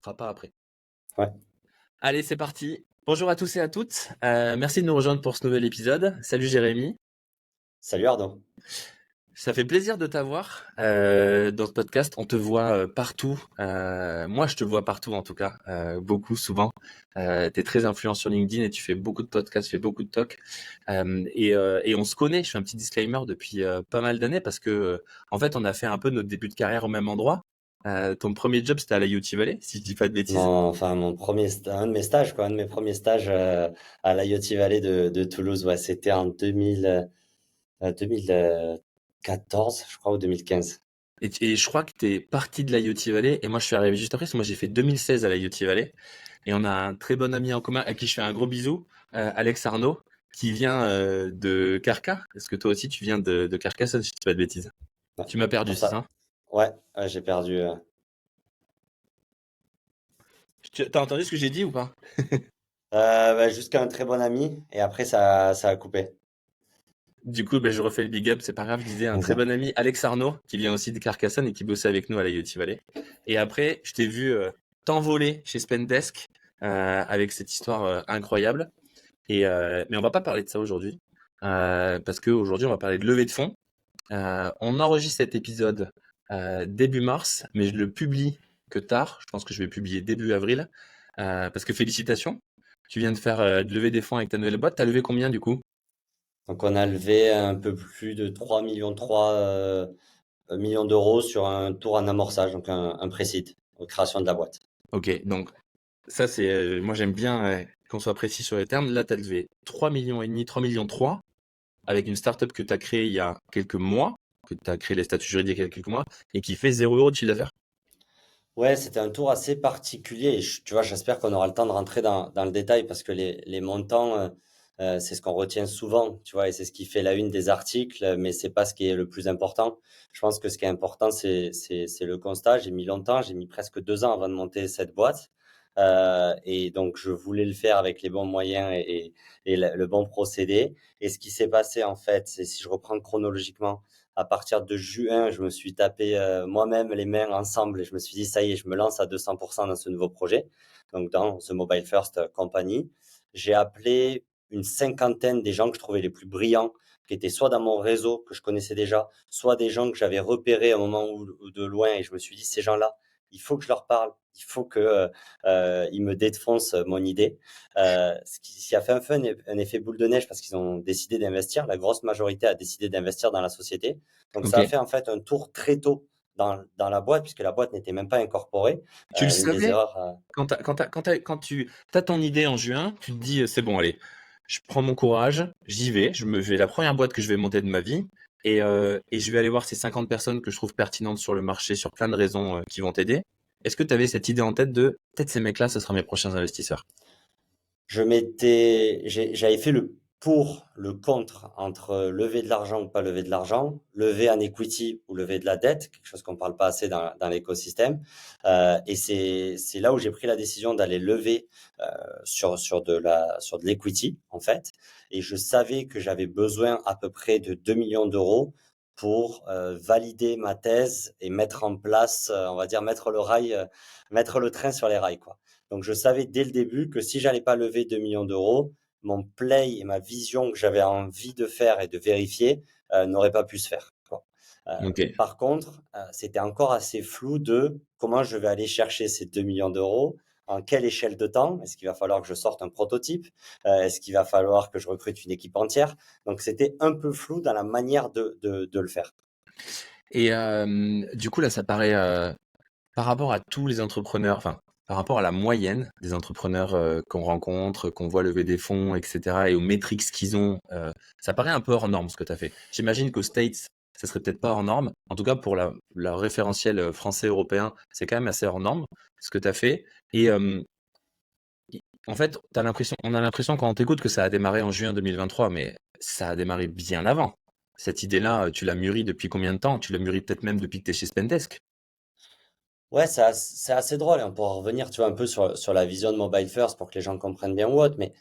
fera pas après. Ouais. Allez, c'est parti. Bonjour à tous et à toutes. Merci de nous rejoindre pour ce nouvel épisode. Salut Jérémy. Salut Arnaud. Ça fait plaisir de t'avoir dans ce podcast. On te voit partout. Moi, je te vois partout en tout cas, beaucoup, souvent. Tu es très influent sur LinkedIn et tu fais beaucoup de podcasts, tu fais beaucoup de talks. Et on se connaît, je fais un petit disclaimer depuis pas mal d'années parce que, en fait, on a fait un peu notre début de carrière au même endroit. Ton premier job, c'était à la UT Valley, si je dis pas de bêtises. Un de mes stages, quoi, un de mes premiers stages à l'IoT Valley de Toulouse, ouais, c'était en 2014, je crois, ou 2015. Et je crois que tu es parti de la UT Valley et moi, je suis arrivé juste après parce que moi, j'ai fait 2016 à la UT Valley. Et on a un très bon ami en commun à qui je fais un gros bisou, Alex Arnaud, qui vient de Carca. Est-ce que toi aussi tu viens de Carcassonne, si je dis pas de bêtises? Ouais, Tu m'as perdu, pour c'est ça. ça? Ouais, ouais, j'ai perdu. T'as entendu ce que j'ai dit ou pas? Jusqu'à un très bon ami, et après ça a coupé. Du coup, ben, je refais le big up, c'est pas grave. Je disais un très bon ami, Alex Arnaud, qui vient aussi de Carcassonne et qui bossait avec nous à la UT Valley. Et après, je t'ai vu t'envoler chez Spendesk avec cette histoire incroyable. Mais on va pas parler de ça aujourd'hui, parce qu'aujourd'hui, on va parler de levée de fonds. On enregistre cet épisode début mars, mais je le publie que tard. Je pense que je vais publier début avril. Parce que félicitations, tu viens de faire de lever des fonds avec ta nouvelle boîte. T'as levé combien du coup? Donc on a levé un peu plus de 3,3 millions d'euros sur un tour en amorçage, donc un pré-seed, création de la boîte. Ok, donc ça c'est, moi j'aime bien qu'on soit précis sur les termes. Là, tu as levé 3 millions et demi, 3 millions 3 avec une startup que tu as créée il y a quelques mois, que tu as créé les statuts juridiques il y a quelques mois et qui fait 0 € de chiffre d'affaires. Ouais, c'était un tour assez particulier. Et tu vois, j'espère qu'on aura le temps de rentrer dans le détail parce que les montants, c'est ce qu'on retient souvent, tu vois, et c'est ce qui fait la une des articles, mais c'est pas ce qui est le plus important. Je pense que ce qui est important, c'est le constat. J'ai mis longtemps, j'ai mis presque 2 ans avant de monter cette boîte. Et donc, je voulais le faire avec les bons moyens et le bon procédé. Et ce qui s'est passé, en fait, c'est si je reprends chronologiquement, à partir de juin, je me suis tapé moi-même les mains ensemble et je me suis dit, ça y est, je me lance à 200% dans ce nouveau projet, donc dans ce Mobile First Company. J'ai appelé une cinquantaine des gens que je trouvais les plus brillants, qui étaient soit dans mon réseau que je connaissais déjà, soit des gens que j'avais repérés à un moment ou de loin et je me suis dit, ces gens-là, il faut que je leur parle, il faut que ils me défoncent mon idée. Ce qui a fait un effet boule de neige parce qu'ils ont décidé d'investir. La grosse majorité a décidé d'investir dans la société. Donc, ça a Ok. fait en fait un tour très tôt dans la boîte, puisque la boîte n'était même pas incorporée. Tu le Une des savais erreurs. quand tu as ton idée en juin, tu te dis c'est bon, allez, je prends mon courage, j'y vais, je me fais la première boîte que je vais monter de ma vie et je vais aller voir ces 50 personnes que je trouve pertinentes sur le marché sur plein de raisons qui vont t'aider. Est-ce que tu avais cette idée en tête de peut-être ces mecs-là, ce sera mes prochains investisseurs? J'avais fait le pour, le contre entre lever de l'argent ou pas lever de l'argent, lever en equity ou lever de la dette, quelque chose qu'on parle pas assez dans l'écosystème. Et c'est là où j'ai pris la décision d'aller lever sur de l'equity, en fait. Et je savais que j'avais besoin à peu près de 2 millions d'euros pour valider ma thèse et mettre en place, on va dire, mettre le train sur les rails, quoi. Donc, je savais dès le début que si j'allais pas lever 2 millions d'euros, mon play et ma vision que j'avais envie de faire et de vérifier n'auraient pas pu se faire, quoi. Ok. Par contre, c'était encore assez flou de comment je vais aller chercher ces 2 millions d'euros, en quelle échelle de temps, est-ce qu'il va falloir que je sorte un prototype, est-ce qu'il va falloir que je recrute une équipe entière. Donc, c'était un peu flou dans la manière de le faire. Et du coup, là, ça paraît, par rapport à tous les entrepreneurs, enfin, par rapport à la moyenne des entrepreneurs qu'on rencontre, qu'on voit lever des fonds, etc., et aux métriques qu'ils ont, ça paraît un peu hors norme ce que tu as fait. J'imagine qu'aux States, ça serait peut-être pas hors norme. En tout cas, pour la référentiel français-européen, c'est quand même assez hors norme ce que tu as fait. Et en fait, on a l'impression quand on t'écoute que ça a démarré en juin 2023, mais ça a démarré bien avant. Cette idée-là, tu l'as mûrie depuis combien de temps? Tu l'as mûrie peut-être même depuis que tu es chez Spendesk. Ouais, c'est assez drôle et on pourra revenir, tu vois, un peu sur la vision de Mobile First pour que les gens comprennent bien ou autre. Mais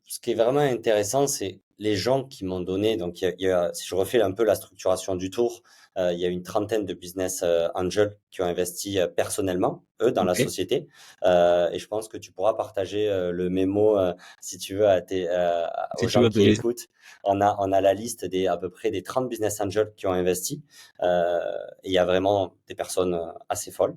ce qui est vraiment intéressant, c'est les gens qui m'ont donné. Donc, si je refais un peu la structuration du tour, il y a une trentaine de business angels qui ont investi personnellement, eux, dans la Ok. société. Et je pense que tu pourras partager le mémo, si tu veux, Si aux tu gens veux, qui Bélis. écoutent. On a la liste à peu près des 30 business angels qui ont investi. Et il y a vraiment des personnes assez folles.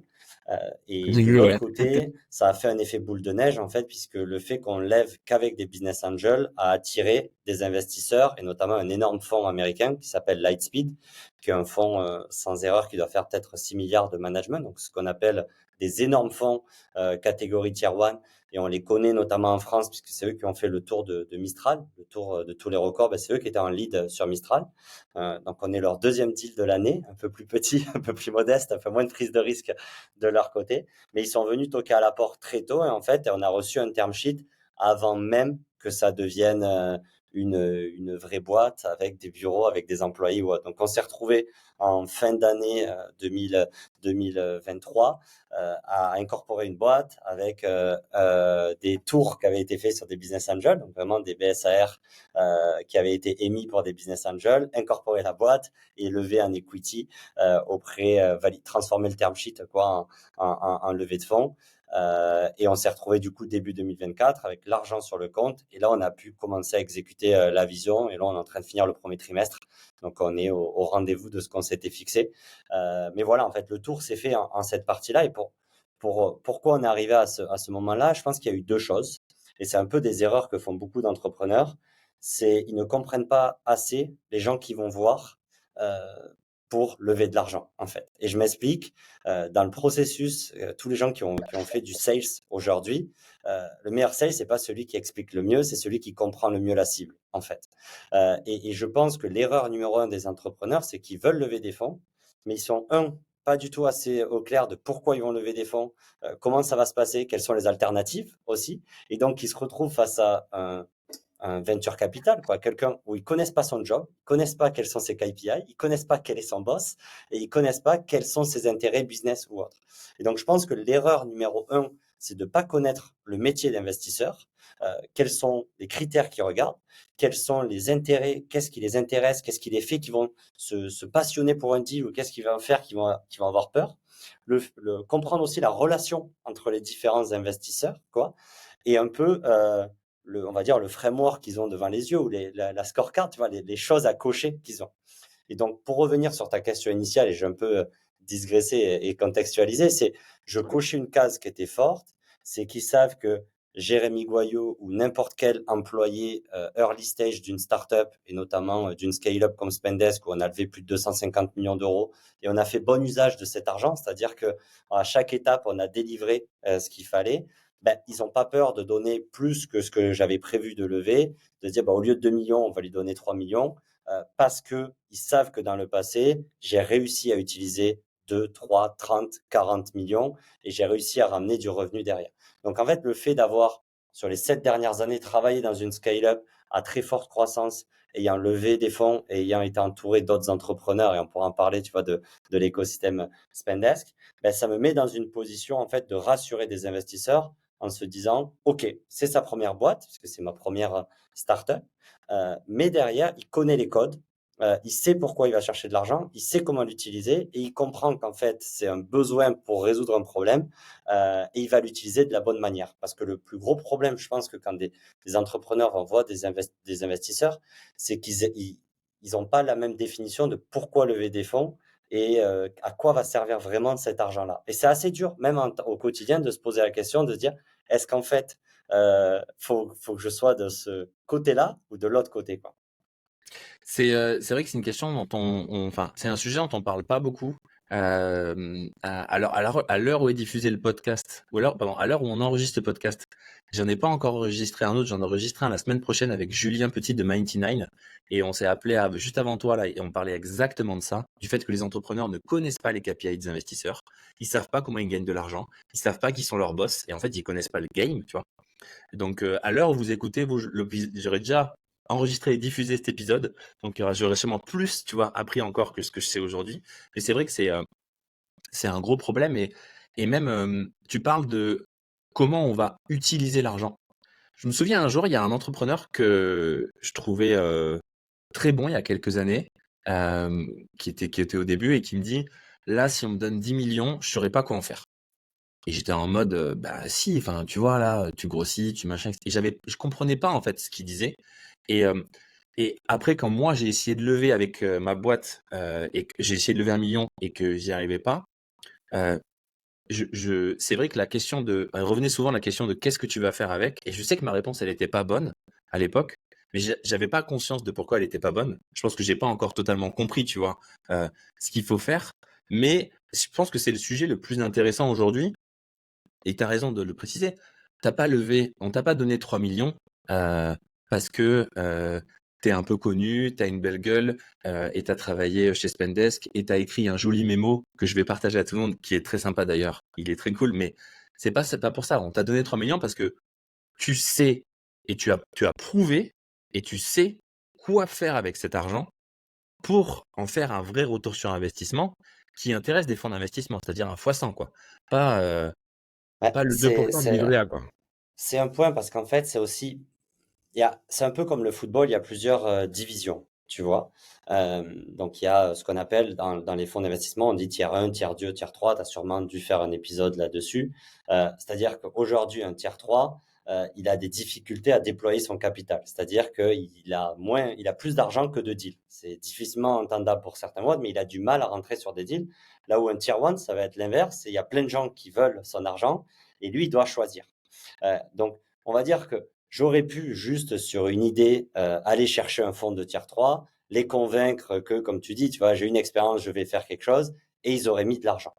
Et J'ai de vu, l'autre ouais. côté, ça a fait un effet boule de neige, en fait, puisque le fait qu'on lève qu'avec des business angels a attiré des investisseurs, et notamment un énorme fonds américain qui s'appelle Lightspeed, qui est un fonds sans erreur qui doit faire peut-être 6 milliards de management, donc ce qu'on appelle des énormes fonds catégorie Tier 1, et on les connaît notamment en France, puisque c'est eux qui ont fait le tour de Mistral, le tour de tous les records, ben, c'est eux qui étaient en lead sur Mistral. Donc on est leur deuxième deal de l'année, un peu plus petit, un peu plus modeste, un peu moins de prise de risque de leur côté. Mais ils sont venus toquer à la porte très tôt et en fait, on a reçu un term sheet avant même que ça devienne une vraie boîte avec des bureaux, avec des employés ou autre. Donc on s'est retrouvé en fin d'année 2023 à incorporer une boîte avec des tours qui avaient été faits sur des business angels, donc vraiment des BSAR qui avaient été émis pour des business angels, incorporer la boîte et lever un equity transformer le term sheet quoi en levée de fonds. Et on s'est retrouvé du coup début 2024 avec l'argent sur le compte. Et là, on a pu commencer à exécuter la vision. Et là, on est en train de finir le premier trimestre. Donc, on est au rendez-vous de ce qu'on s'était fixé. Mais voilà, en fait, le tour s'est fait en cette partie-là. Et pourquoi on est arrivé à ce moment-là, je pense qu'il y a eu deux choses. Et c'est un peu des erreurs que font beaucoup d'entrepreneurs. C'est ils ne comprennent pas assez les gens qui vont voir euh, pour lever de l'argent, en fait. Et je m'explique. Dans le processus, tous les gens qui ont fait du sales aujourd'hui, le meilleur sales, c'est pas celui qui explique le mieux, c'est celui qui comprend le mieux la cible, en fait. Et je pense que l'erreur numéro un des entrepreneurs, c'est qu'ils veulent lever des fonds, mais ils sont, pas du tout assez au clair de pourquoi ils vont lever des fonds, comment ça va se passer, quelles sont les alternatives aussi. Et donc, ils se retrouvent face à un venture capital, quoi, quelqu'un où ils connaissent pas son job, ils connaissent pas quels sont ses KPI, ils connaissent pas quel est son boss et ils connaissent pas quels sont ses intérêts business ou autres. Et donc, je pense que l'erreur numéro un, c'est de pas connaître le métier d'investisseur, quels sont les critères qu'ils regardent, quels sont les intérêts, qu'est-ce qui les intéresse, qu'est-ce qui les fait qu'ils vont se passionner pour un deal ou qu'est-ce qu'ils vont faire qu'ils vont avoir peur. Comprendre aussi la relation entre les différents investisseurs, quoi, et un peu on va dire le framework qu'ils ont devant les yeux ou la scorecard, tu vois, les choses à cocher qu'ils ont. Et donc, pour revenir sur ta question initiale, et j'ai un peu digressé et contextualisé, c'est je cochais une case qui était forte, c'est qu'ils savent que Jérémy Goyot ou n'importe quel employé early stage d'une startup et notamment d'une scale-up comme Spendesk où on a levé plus de 250 millions d'euros et on a fait bon usage de cet argent, c'est-à-dire que à chaque étape on a délivré ce qu'il fallait. Ben, ils n'ont pas peur de donner plus que ce que j'avais prévu de lever, de dire ben, au lieu de 2 millions, on va lui donner 3 millions, parce qu'ils savent que dans le passé, j'ai réussi à utiliser 2, 3, 30, 40 millions et j'ai réussi à ramener du revenu derrière. Donc en fait, le fait d'avoir, sur les 7 dernières années, travaillé dans une scale-up à très forte croissance, ayant levé des fonds et ayant été entouré d'autres entrepreneurs, et on pourra en parler, tu vois, de l'écosystème Spendesk, ben, ça me met dans une position en fait de rassurer des investisseurs en se disant, OK, c'est sa première boîte, parce que c'est ma première startup, mais derrière, il connaît les codes, il sait pourquoi il va chercher de l'argent, il sait comment l'utiliser et il comprend qu'en fait, c'est un besoin pour résoudre un problème et il va l'utiliser de la bonne manière. Parce que le plus gros problème, je pense que quand des entrepreneurs envoient des investisseurs, c'est qu'ils n'ont pas la même définition de pourquoi lever des fonds et à quoi va servir vraiment cet argent-là. Et c'est assez dur, même au quotidien, de se poser la question, de se dire, est-ce qu'en fait, faut que je sois de ce côté-là ou de l'autre côté, quoi. C'est vrai que c'est une question dont enfin, c'est un sujet dont on parle pas beaucoup. À l'heure où est diffusé le podcast, ou alors, pardon, à l'heure où on enregistre le podcast, j'en ai pas encore enregistré un autre, j'en ai enregistré un la semaine prochaine avec Julien Petit de 99, et on s'est appelé juste avant toi là, et on parlait exactement de ça, du fait que les entrepreneurs ne connaissent pas les KPI des investisseurs, ils savent pas comment ils gagnent de l'argent, ils savent pas qui sont leurs boss, et en fait ils connaissent pas le game, tu vois. Donc, à l'heure où vous écoutez, j'aurais déjà enregistré et diffusé cet épisode. Donc, j'aurais sûrement plus, tu vois, appris encore que ce que je sais aujourd'hui. Mais c'est vrai que c'est un gros problème. Et même, tu parles de comment on va utiliser l'argent. Je me souviens un jour, il y a un entrepreneur que je trouvais très bon il y a quelques années, qui était au début et qui me dit: «Là, si on me donne 10 millions, je saurais pas quoi en faire». Et j'étais en mode, «Bah si, enfin, tu vois là, tu grossis, tu machin» et je comprenais pas en fait ce qu'il disait et et après quand moi j'ai essayé de lever avec, ma boîte, et que j'ai essayé de lever 1 million et que j'y arrivais pas, heu, je c'est vrai que la question de revenait souvent la question de: «Qu'est-ce que tu vas faire avec?» et je sais que ma réponse elle était pas bonne à l'époque, mais j'avais pas conscience de pourquoi elle était pas bonne. Je pense que j'ai pas encore totalement compris, tu vois, ce qu'il faut faire, mais je pense que c'est le sujet le plus intéressant aujourd'hui et tu as raison de le préciser. On t'a pas donné 3 millions 000 parce que, tu es un peu connu, tu as une belle gueule, et tu as travaillé chez Spendesk et tu as écrit un joli mémo que je vais partager à tout le monde, qui est très sympa d'ailleurs. Il est très cool, mais c'est pas pour ça. On t'a donné 3 millions parce que tu sais et tu as prouvé et tu sais quoi faire avec cet argent pour en faire un vrai retour sur investissement qui intéresse des fonds d'investissement, c'est-à-dire un fois 100 quoi. Pas, heu, Ouais, pas le 2 c'est du livret A, quoi. c'est un point parce qu'en fait, c'est aussi c'est un peu comme le football, il y a plusieurs divisions, tu vois. Donc il y a ce qu'on appelle dans les fonds d'investissement, on dit tiers 1, tiers 2, tiers 3. Tu as sûrement dû faire un épisode là-dessus. C'est-à-dire qu'aujourd'hui, un tiers 3, il a des difficultés à déployer son capital. C'est-à-dire il a plus d'argent que de deals. C'est difficilement entendable pour certains modes, mais il a du mal à rentrer sur des deals. Là où un tier 1, ça va être l'inverse. Il y a plein de gens qui veulent son argent et lui, il doit choisir. Donc, on va dire que j'aurais pu juste sur une idée aller chercher un fonds de tier 3, les convaincre que, comme tu dis, tu vois, j'ai une expérience, je vais faire quelque chose, et ils auraient mis de l'argent.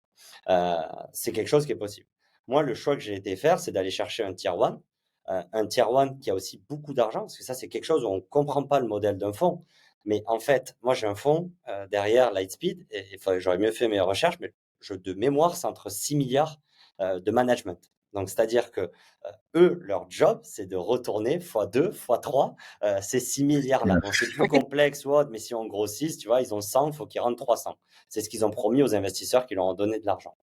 Euh, c'est quelque chose qui est possible. Moi, le choix que j'ai été faire, c'est d'aller chercher un tier 1 qui a aussi beaucoup d'argent, parce que ça, c'est quelque chose où on ne comprend pas le modèle d'un fonds. Mais en fait, moi, j'ai un fonds derrière Lightspeed, et enfin, j'aurais mieux fait mes recherches, mais de mémoire, c'est entre 6 milliards de management. Donc, c'est-à-dire que eux, leur job, c'est de retourner fois 2, fois 3 ces 6 milliards-là. Bon, c'est plus complexe ou autre, mais si on grossit, tu vois, ils ont 100, il faut qu'ils rentrent 300. C'est ce qu'ils ont promis aux investisseurs qui leur ont donné de l'argent.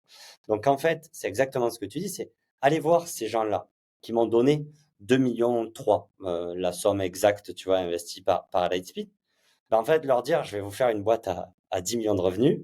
Donc, en fait, c'est exactement ce que tu dis, c'est aller voir ces gens-là qui m'ont donné 2 millions 3, la somme exacte, tu vois, investie par Lightspeed. Ben, en fait, leur dire, je vais vous faire une boîte à 10 millions de revenus,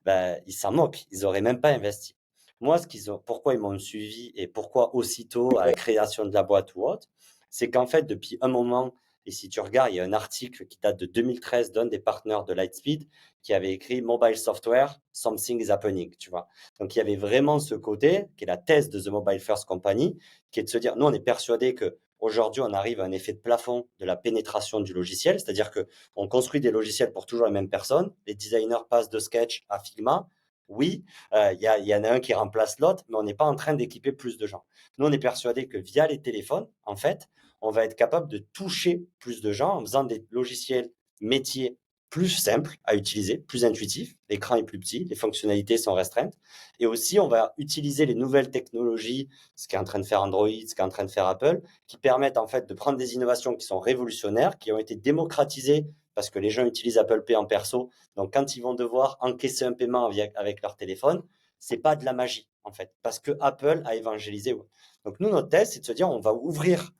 ben, ils s'en moquent. Ils auraient même pas investi. Moi, pourquoi ils m'ont suivi et pourquoi aussitôt à la création de la boîte ou autre, c'est qu'en fait, depuis un moment, et si tu regardes, il y a un article qui date de 2013 d'un des partenaires de Lightspeed qui avait écrit Mobile Software, Something is happening, tu vois. Donc, il y avait vraiment ce côté, qui est la thèse de The Mobile First Company, qui est de se dire, nous, on est persuadé que aujourd'hui, on arrive à un effet de plafond de la pénétration du logiciel, c'est-à-dire que on construit des logiciels pour toujours les mêmes personnes. Les designers passent de Sketch à Figma. Oui, y en a un qui remplace l'autre, mais on n'est pas en train d'équiper plus de gens. Nous, on est persuadé que via les téléphones, en fait, on va être capable de toucher plus de gens en faisant des logiciels métiers plus simples à utiliser, plus intuitifs. L'écran est plus petit, les fonctionnalités sont restreintes. Et aussi, on va utiliser les nouvelles technologies, ce qu'est en train de faire Android, ce qu'est en train de faire Apple, qui permettent en fait de prendre des innovations qui sont révolutionnaires, qui ont été démocratisées parce que les gens utilisent Apple Pay en perso. Donc, quand ils vont devoir encaisser un paiement avec leur téléphone, c'est pas de la magie, en fait, parce que Apple a évangélisé. Donc, nous, notre thèse, c'est de se dire, on va ouvrir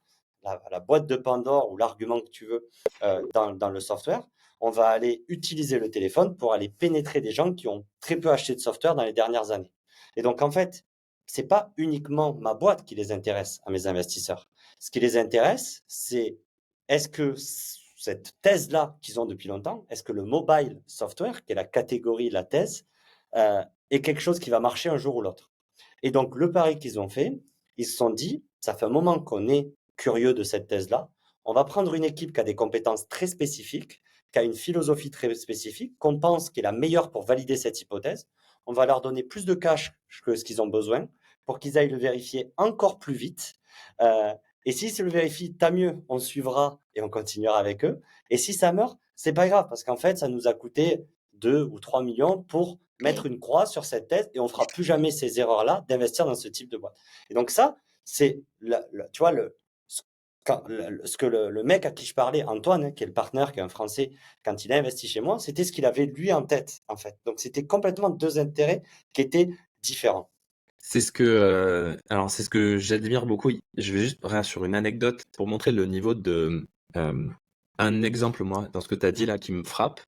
la boîte de Pandore ou l'argument que tu veux dans le software. On va aller utiliser le téléphone pour aller pénétrer des gens qui ont très peu acheté de software dans les dernières années. Et donc, en fait, c'est pas uniquement ma boîte qui les intéresse à mes investisseurs. Ce qui les intéresse, c'est est-ce que cette thèse-là qu'ils ont depuis longtemps, est-ce que le mobile software, qui est la catégorie, la thèse, est quelque chose qui va marcher un jour ou l'autre. Et donc, le pari qu'ils ont fait, ils se sont dit, ça fait un moment qu'on est curieux de cette thèse-là, on va prendre une équipe qui a des compétences très spécifiques, qui a une philosophie très spécifique, qu'on pense qui est la meilleure pour valider cette hypothèse. On va leur donner plus de cash que ce qu'ils ont besoin pour qu'ils aillent le vérifier encore plus vite. Euh, et s'ils se le vérifient, tant mieux, on suivra et on continuera avec eux. Et si ça meurt, c'est pas grave, parce qu'en fait, ça nous a coûté 2 ou 3 millions pour mettre une croix sur cette thèse et on fera plus jamais ces erreurs-là d'investir dans ce type de boîte. Et donc ça, c'est, tu vois, ce que le mec à qui je parlais, Antoine, qui est le partenaire, qui est un Français, quand il a investi chez moi, c'était ce qu'il avait lui en tête, en fait. Donc c'était complètement deux intérêts qui étaient différents. alors c'est ce que j'admire beaucoup. Je vais juste revenir sur une anecdote pour montrer le niveau euh, un exemple, moi, dans ce que tu as dit là qui me frappe.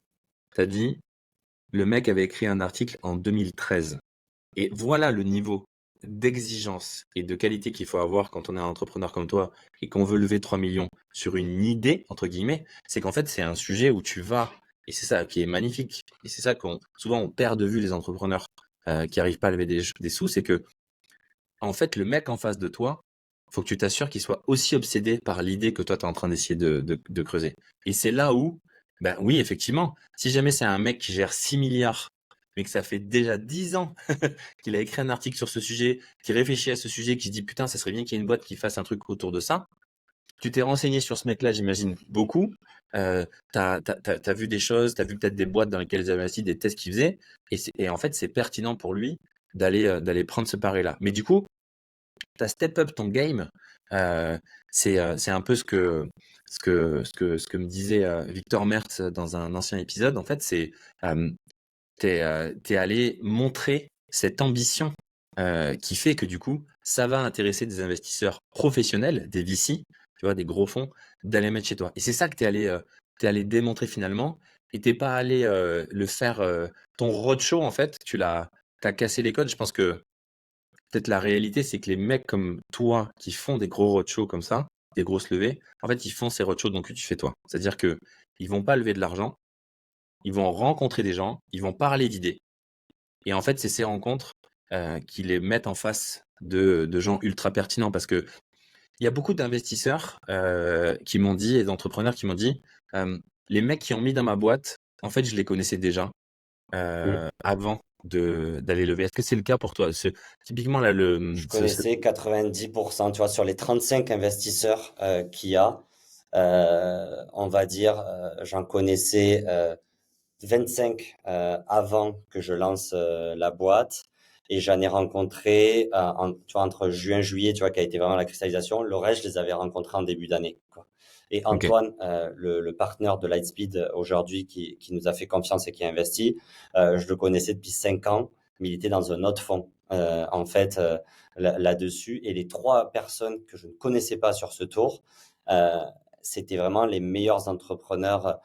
Tu as dit, le mec avait écrit un article en 2013. Et voilà le niveau d'exigence et de qualité qu'il faut avoir quand on est un entrepreneur comme toi et qu'on veut lever 3 millions sur une idée, entre guillemets, c'est qu'en fait, c'est un sujet où tu vas, et c'est ça qui est magnifique, et c'est ça souvent on perd de vue les entrepreneurs qui arrivent pas à lever des sous, c'est que, en fait, le mec en face de toi, faut que tu t'assures qu'il soit aussi obsédé par l'idée que toi, tu es en train d'essayer de creuser. Et c'est là où, ben oui, effectivement, si jamais c'est un mec qui gère 6 milliards, mais que ça fait déjà 10 ans qu'il a écrit un article sur ce sujet, qui réfléchit à ce sujet, qui se dit putain, ça serait bien qu'il y ait une boîte qui fasse un truc autour de ça. Tu t'es renseigné sur ce mec-là, j'imagine, beaucoup. T'as vu des choses, t'as vu peut-être des boîtes dans lesquelles ils avaient investi, des tests qu'ils faisaient. Et en fait, c'est pertinent pour lui d'aller prendre ce pari-là. Mais du coup, tu as step up ton game. Euh, c'est un peu ce que me disait Victor Mertz dans un ancien épisode. En fait, euh, t'es allé montrer cette ambition qui fait que du coup, ça va intéresser des investisseurs professionnels, des VC, tu vois, des gros fonds, d'aller mettre chez toi. Et c'est ça que t'es allé démontrer finalement. Et t'es pas allé le faire ton roadshow en fait. T'as cassé les codes. Je pense que peut-être la réalité, c'est que les mecs comme toi qui font des gros roadshows comme ça, des grosses levées, en fait, ils font ces roadshows donc que tu fais toi. C'est-à-dire que ils vont pas lever de l'argent, ils vont rencontrer des gens, ils vont parler d'idées. Et en fait, c'est ces rencontres qui les mettent en face de gens ultra pertinents parce que il y a beaucoup d'investisseurs qui m'ont dit et d'entrepreneurs qui m'ont dit euh, les mecs qui ont mis dans ma boîte, en fait, je les connaissais déjà avant d'aller lever. Est-ce que c'est le cas pour toi? Typiquement là, Je connaissais 90%, tu vois, sur les 35 investisseurs qu'il y a, on va dire, j'en connaissais 25 avant que je lance la boîte et j'en ai rencontré tu vois, entre juin juillet, tu vois, qui a été vraiment la cristallisation. Le reste, je les avais rencontrés en début d'année, quoi. Et Ok. Antoine, le partenaire de Lightspeed aujourd'hui qui nous a fait confiance et qui a investi, je le connaissais depuis 5 ans, mais il était dans un autre fonds en fait là-dessus. Et les trois personnes que je ne connaissais pas sur ce tour, euh, c'était vraiment les meilleurs entrepreneurs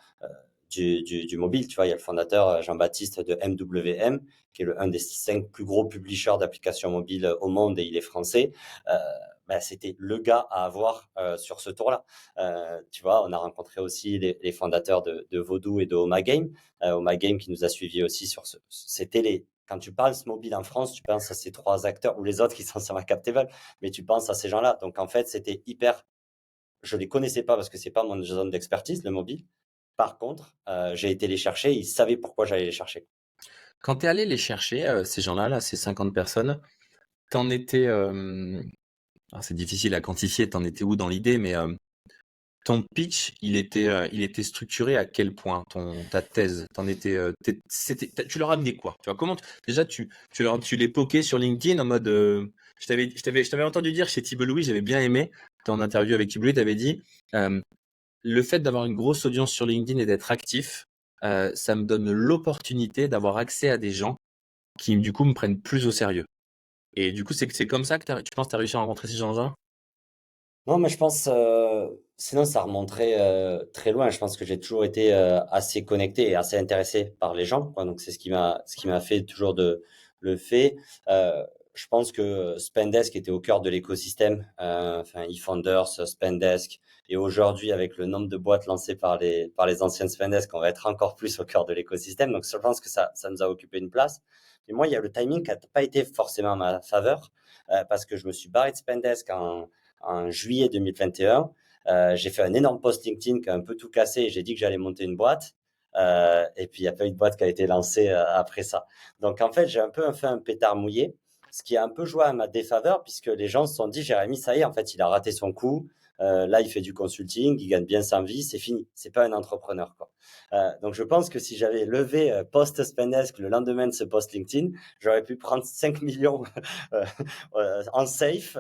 du mobile. Tu vois, il y a le fondateur Jean-Baptiste de MWM, qui est un des 5 plus gros publishers d'applications mobiles au monde et il est français. Euh, ben, c'était le gars à avoir sur ce tour-là. Tu vois, on a rencontré aussi les fondateurs de Vodoo et de Homa Game. Homa Game qui nous a suivis aussi sur ce. C'était les. Quand tu parles mobile en France, tu penses à ces trois acteurs ou les autres qui sont sur la cap table, mais tu penses à ces gens-là. Donc en fait, c'était hyper. Je les connaissais pas parce que c'est pas mon zone d'expertise, le mobile. Par contre, j'ai été les chercher, ils savaient pourquoi j'allais les chercher. Quand tu es allé les chercher, ces gens-là, là, ces 50 personnes, t'en étais, alors c'est difficile à quantifier, t'en étais où dans l'idée, mais ton pitch, il était structuré à quel point, ta thèse, tu leur as amené quoi? Tu vois, déjà, tu les pokais sur LinkedIn en mode, je t'avais entendu dire chez Thibault Louis, j'avais bien aimé, en interview avec Thibault Louis, t'avais dit, euh, le fait d'avoir une grosse audience sur LinkedIn et d'être actif, ça me donne l'opportunité d'avoir accès à des gens qui, du coup, me prennent plus au sérieux. Et du coup, c'est comme ça que tu penses que tu as réussi à rencontrer ces gens-là? Non, mais je pense, sinon ça remonterait très loin. Je pense que j'ai toujours été assez connecté et assez intéressé par les gens, quoi. Donc c'est ce qui m'a fait toujours le fait. Je pense que Spendesk était au cœur de l'écosystème, enfin eFounders, Spendesk, et aujourd'hui avec le nombre de boîtes lancées par les anciennes Spendesk, on va être encore plus au cœur de l'écosystème. Donc je pense que ça nous a occupé une place. Et moi, il y a le timing qui n'a pas été forcément à ma faveur parce que je me suis barré de Spendesk en juillet 2021. J'ai fait un énorme post LinkedIn qui a un peu tout cassé et j'ai dit que j'allais monter une boîte. Et puis, il n'y a pas eu de boîte qui a été lancée après ça. Donc, en fait, j'ai un peu fait un pétard mouillé, ce qui a un peu joué à ma défaveur, puisque les gens se sont dit, Jérémy, ça y est, en fait, il a raté son coup. Là, il fait du consulting, il gagne bien sa vie, c'est fini. C'est pas un entrepreneur, quoi. Donc, je pense que si j'avais levé post-Spendesk le lendemain de ce post LinkedIn, j'aurais pu prendre 5 millions euh, en safe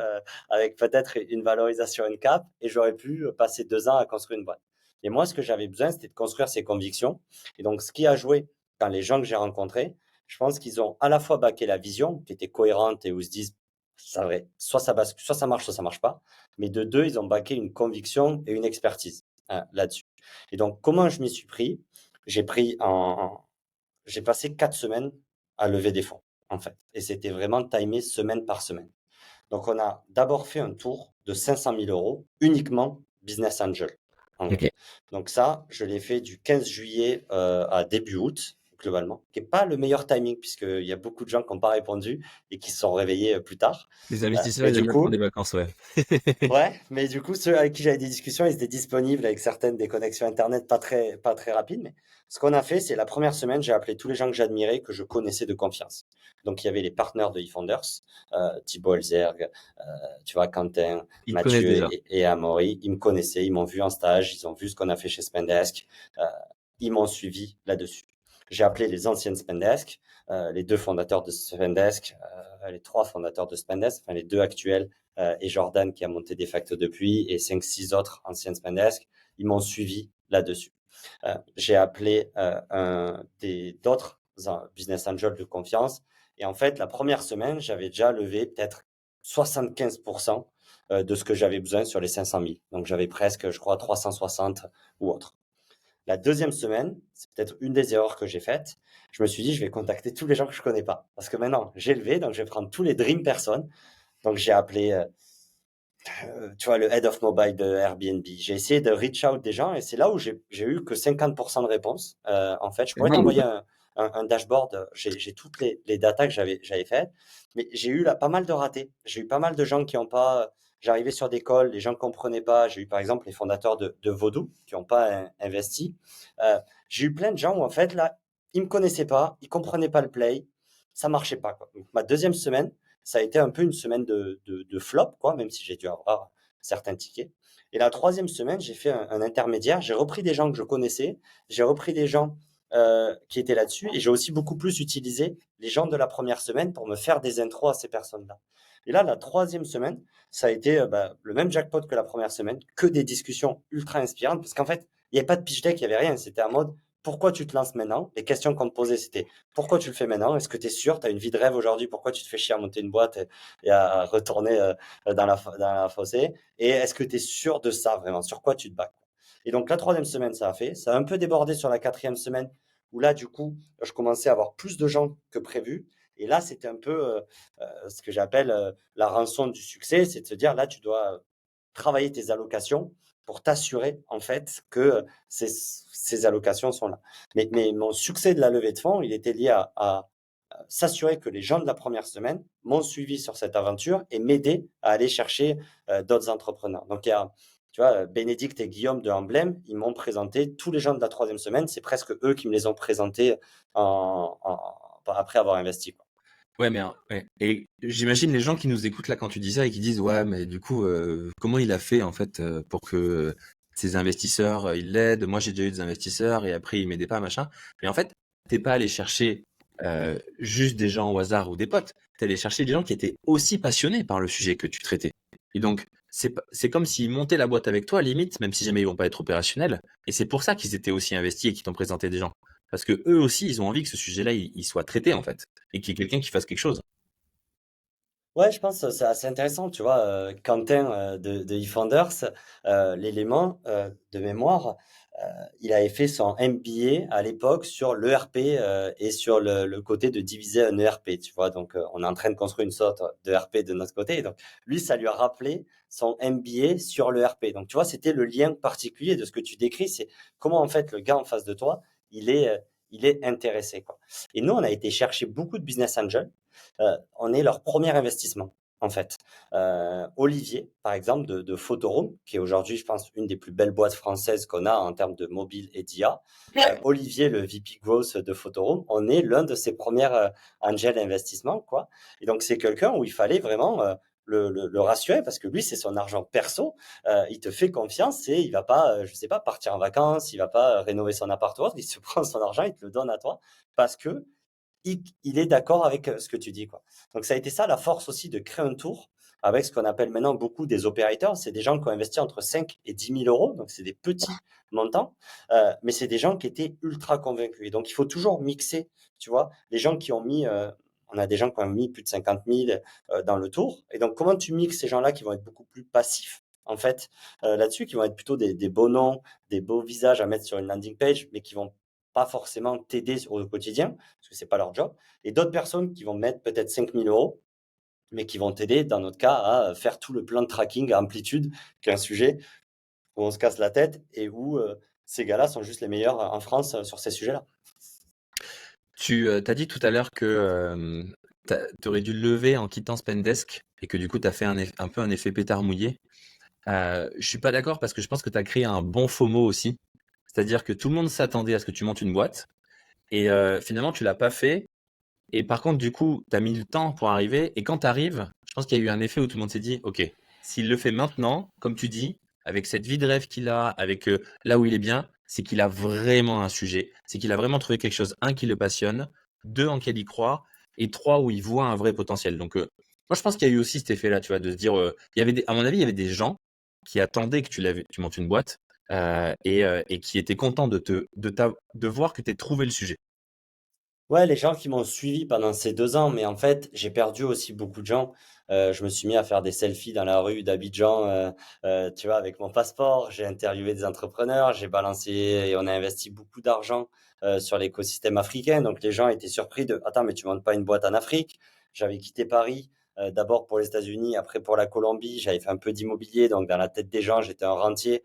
avec peut-être une valorisation, une cap, et j'aurais pu passer 2 ans à construire une boîte. Et moi, ce que j'avais besoin, c'était de construire ces convictions. Et donc, ce qui a joué quand les gens que j'ai rencontrés, je pense qu'ils ont à la fois baqué la vision, qui était cohérente et où ils se disent, C'est vrai. Soit ça bascule, soit ça marche pas. Mais de deux, ils ont baqué une conviction et une expertise là-dessus. Et donc, comment je m'y suis pris? J'ai pris j'ai passé 4 semaines à lever des fonds, en fait. Et c'était vraiment timé semaine par semaine. Donc, on a d'abord fait un tour de 500 000 euros uniquement Business Angel, en Ok. gros. Donc ça, je l'ai fait du 15 juillet à début août, globalement, qui n'est pas le meilleur timing, puisqu'il y a beaucoup de gens qui n'ont pas répondu et qui se sont réveillés plus tard. Les investisseurs, Mais ils aiment du bien prendre des coup, vacances, ouais. ouais, mais du coup, ceux avec qui j'avais des discussions, ils étaient disponibles avec certaines des connexions Internet pas très rapides. Mais ce qu'on a fait, c'est la première semaine, j'ai appelé tous les gens que j'admirais, que je connaissais de confiance. Donc, il y avait les partenaires de eFounders, Thibaut Elzerg, tu vois, Quentin, Ils te connaissent Mathieu déjà. et Amaury. Ils me connaissaient, ils m'ont vu en stage, ils ont vu ce qu'on a fait chez Spendesk. Euh, Ils m'ont suivi là-dessus. J'ai appelé les anciennes Spendesk, les deux fondateurs de Spendesk, les trois fondateurs de Spendesk, enfin les deux actuels et Jordan qui a monté de facto depuis, et 5-6 autres anciennes Spendesk, ils m'ont suivi là-dessus. J'ai appelé d'autres business angels de confiance, et en fait, la première semaine, j'avais déjà levé peut-être 75% de ce que j'avais besoin sur les 500 000. Donc, j'avais presque, je crois, 360 ou autre. La deuxième semaine, c'est peut-être une des erreurs que j'ai faites. Je me suis dit, je vais contacter tous les gens que je connais pas. Parce que maintenant, j'ai levé, donc je vais prendre tous les dream personnes. Donc, j'ai appelé tu vois, le head of mobile de Airbnb. J'ai essayé de reach out des gens et c'est là où j'ai eu que 50% de réponses. En fait, je pourrais Énorme. t'envoyer un dashboard. J'ai toutes les datas que j'avais faites, mais j'ai eu là pas mal de ratés. J'ai eu pas mal de gens qui n'ont pas. J'arrivais sur des calls, les gens ne comprenaient pas. J'ai eu par exemple les fondateurs de Vodou qui n'ont pas investi. Euh, j'ai eu plein de gens où en fait là, ils me connaissaient pas, ils comprenaient pas le play, ça marchait pas, quoi. Donc, ma deuxième semaine, ça a été un peu une semaine de flop, quoi, même si j'ai dû avoir certains tickets. Et la troisième semaine, j'ai fait un intermédiaire. J'ai repris des gens que je connaissais, j'ai repris des gens qui étaient là-dessus, et j'ai aussi beaucoup plus utilisé les gens de la première semaine pour me faire des intros à ces personnes-là. Et là, la troisième semaine, ça a été le même jackpot que la première semaine, que des discussions ultra inspirantes, parce qu'en fait, il n'y avait pas de pitch deck, il n'y avait rien. C'était en mode, pourquoi tu te lances maintenant? Les questions qu'on te posait, c'était, pourquoi tu le fais maintenant? Est-ce que tu es sûr? Tu as une vie de rêve aujourd'hui? Pourquoi tu te fais chier à monter une boîte et à retourner dans la fossée? Et est-ce que tu es sûr de ça vraiment? Sur quoi tu te bats? Et donc la troisième semaine, ça a fait. Ça a un peu débordé sur la quatrième semaine, où là, du coup, je commençais à avoir plus de gens que prévu. Et là, c'était un peu ce que j'appelle la rançon du succès, c'est de se dire, là, tu dois travailler tes allocations pour t'assurer en fait que ces allocations sont là. Mais mon succès de la levée de fonds, il était lié à s'assurer que les gens de la première semaine m'ont suivi sur cette aventure et m'aider à aller chercher d'autres entrepreneurs. Donc, il y a, tu vois, Bénédicte et Guillaume de Emblème, ils m'ont présenté tous les gens de la troisième semaine. C'est presque eux qui me les ont présentés après avoir investi, quoi. Ouais, mais ouais. Et j'imagine les gens qui nous écoutent là quand tu dis ça et qui disent ouais, mais du coup, comment il a fait en fait pour que ces investisseurs ils l'aident? Moi, j'ai déjà eu des investisseurs et après ils m'aidaient pas, machin. Mais en fait, t'es pas allé chercher juste des gens au hasard ou des potes. T'es allé chercher des gens qui étaient aussi passionnés par le sujet que tu traitais. Et donc, c'est comme s'ils montaient la boîte avec toi, limite, même si jamais ils vont pas être opérationnels. Et c'est pour ça qu'ils étaient aussi investis et qu'ils t'ont présenté des gens. Parce que eux aussi, ils ont envie que ce sujet-là, il soit traité en fait et qu'il y ait quelqu'un qui fasse quelque chose. Ouais, je pense que c'est assez intéressant, tu vois, Quentin de eFounders, l'élément de mémoire, il avait fait son MBA à l'époque sur l'ERP et sur le côté de diviser un ERP, tu vois, donc on est en train de construire une sorte de ERP de notre côté, donc lui, ça lui a rappelé son MBA sur l'ERP, donc tu vois, c'était le lien particulier de ce que tu décris, c'est comment en fait le gars en face de toi, il est intéressé, quoi. Et nous, on a été chercher beaucoup de business angels, on est leur premier investissement, en fait. Olivier, par exemple, de Photoroom, qui est aujourd'hui, je pense, une des plus belles boîtes françaises qu'on a en termes de mobile et d'IA. Olivier, le VP Growth de Photoroom, on est l'un de ses premiers angel investissements, quoi. Et donc, c'est quelqu'un où il fallait vraiment le rassurer parce que lui, c'est son argent perso. Il te fait confiance et il va pas, je sais pas, partir en vacances, il va pas rénover son appart ou autre. Il se prend son argent, il te le donne à toi parce que il est d'accord avec ce que tu dis, quoi. Donc, ça a été ça la force aussi de créer un tour avec ce qu'on appelle maintenant beaucoup des opérateurs. C'est des gens qui ont investi entre 5 et 10 000 euros. Donc, c'est des petits montants, mais c'est des gens qui étaient ultra convaincus. Et donc, il faut toujours mixer, tu vois, les gens qui ont mis, On a des gens qui ont mis plus de 50 000 dans le tour. Et donc, comment tu mixes ces gens-là qui vont être beaucoup plus passifs, en fait, là-dessus, qui vont être plutôt des beaux noms, des beaux visages à mettre sur une landing page, mais qui vont pas forcément t'aider au quotidien, parce que c'est pas leur job. Et d'autres personnes qui vont mettre peut-être 5 000 euros, mais qui vont t'aider, dans notre cas, à faire tout le plan de tracking à amplitude, qui est un sujet où on se casse la tête et où ces gars-là sont juste les meilleurs en France sur ces sujets-là. Tu as dit tout à l'heure que tu aurais dû le lever en quittant Spendesk et que du coup, tu as fait un peu un effet pétard mouillé. Je suis pas d'accord parce que je pense que tu as créé un bon FOMO aussi. C'est-à-dire que tout le monde s'attendait à ce que tu montes une boîte et finalement, tu l'as pas fait. Et par contre, du coup, tu as mis le temps pour arriver. Et quand tu arrives, je pense qu'il y a eu un effet où tout le monde s'est dit, OK, s'il le fait maintenant, comme tu dis, avec cette vie de rêve qu'il a, avec là où il est bien, c'est qu'il a vraiment un sujet. C'est qu'il a vraiment trouvé quelque chose, un, qui le passionne, deux, en quel il croit, et trois, où il voit un vrai potentiel. Donc, moi, je pense qu'il y a eu aussi cet effet-là, tu vois, de se dire, il y avait à mon avis, il y avait des gens qui attendaient que tu montes une boîte et qui étaient contents de voir que tu aies trouvé le sujet. Ouais, les gens qui m'ont suivi pendant ces 2 ans, mais en fait, j'ai perdu aussi beaucoup de gens. Je me suis mis à faire des selfies dans la rue d'Abidjan, tu vois, avec mon passeport. J'ai interviewé des entrepreneurs, j'ai balancé et on a investi beaucoup d'argent sur l'écosystème africain. Donc les gens étaient surpris de, attends, mais tu montes pas une boîte en Afrique? J'avais quitté Paris. D'abord pour les États-Unis, après pour la Colombie, j'avais fait un peu d'immobilier, donc dans la tête des gens, j'étais un rentier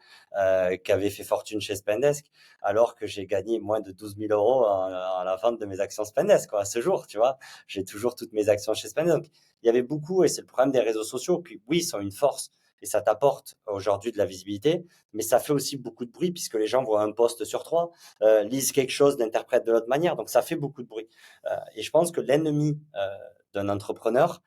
qui avait fait fortune chez Spendesk, alors que j'ai gagné moins de 12 000 euros à la vente de mes actions Spendesk, quoi, à ce jour, tu vois. J'ai toujours toutes mes actions chez Spendesk. Donc, il y avait beaucoup, et c'est le problème des réseaux sociaux. Puis oui, ils sont une force et ça t'apporte aujourd'hui de la visibilité, mais ça fait aussi beaucoup de bruit puisque les gens voient un post sur trois, lisent quelque chose, l'interprètent de l'autre manière. Donc ça fait beaucoup de bruit. Et je pense que l'ennemi d'un entrepreneur,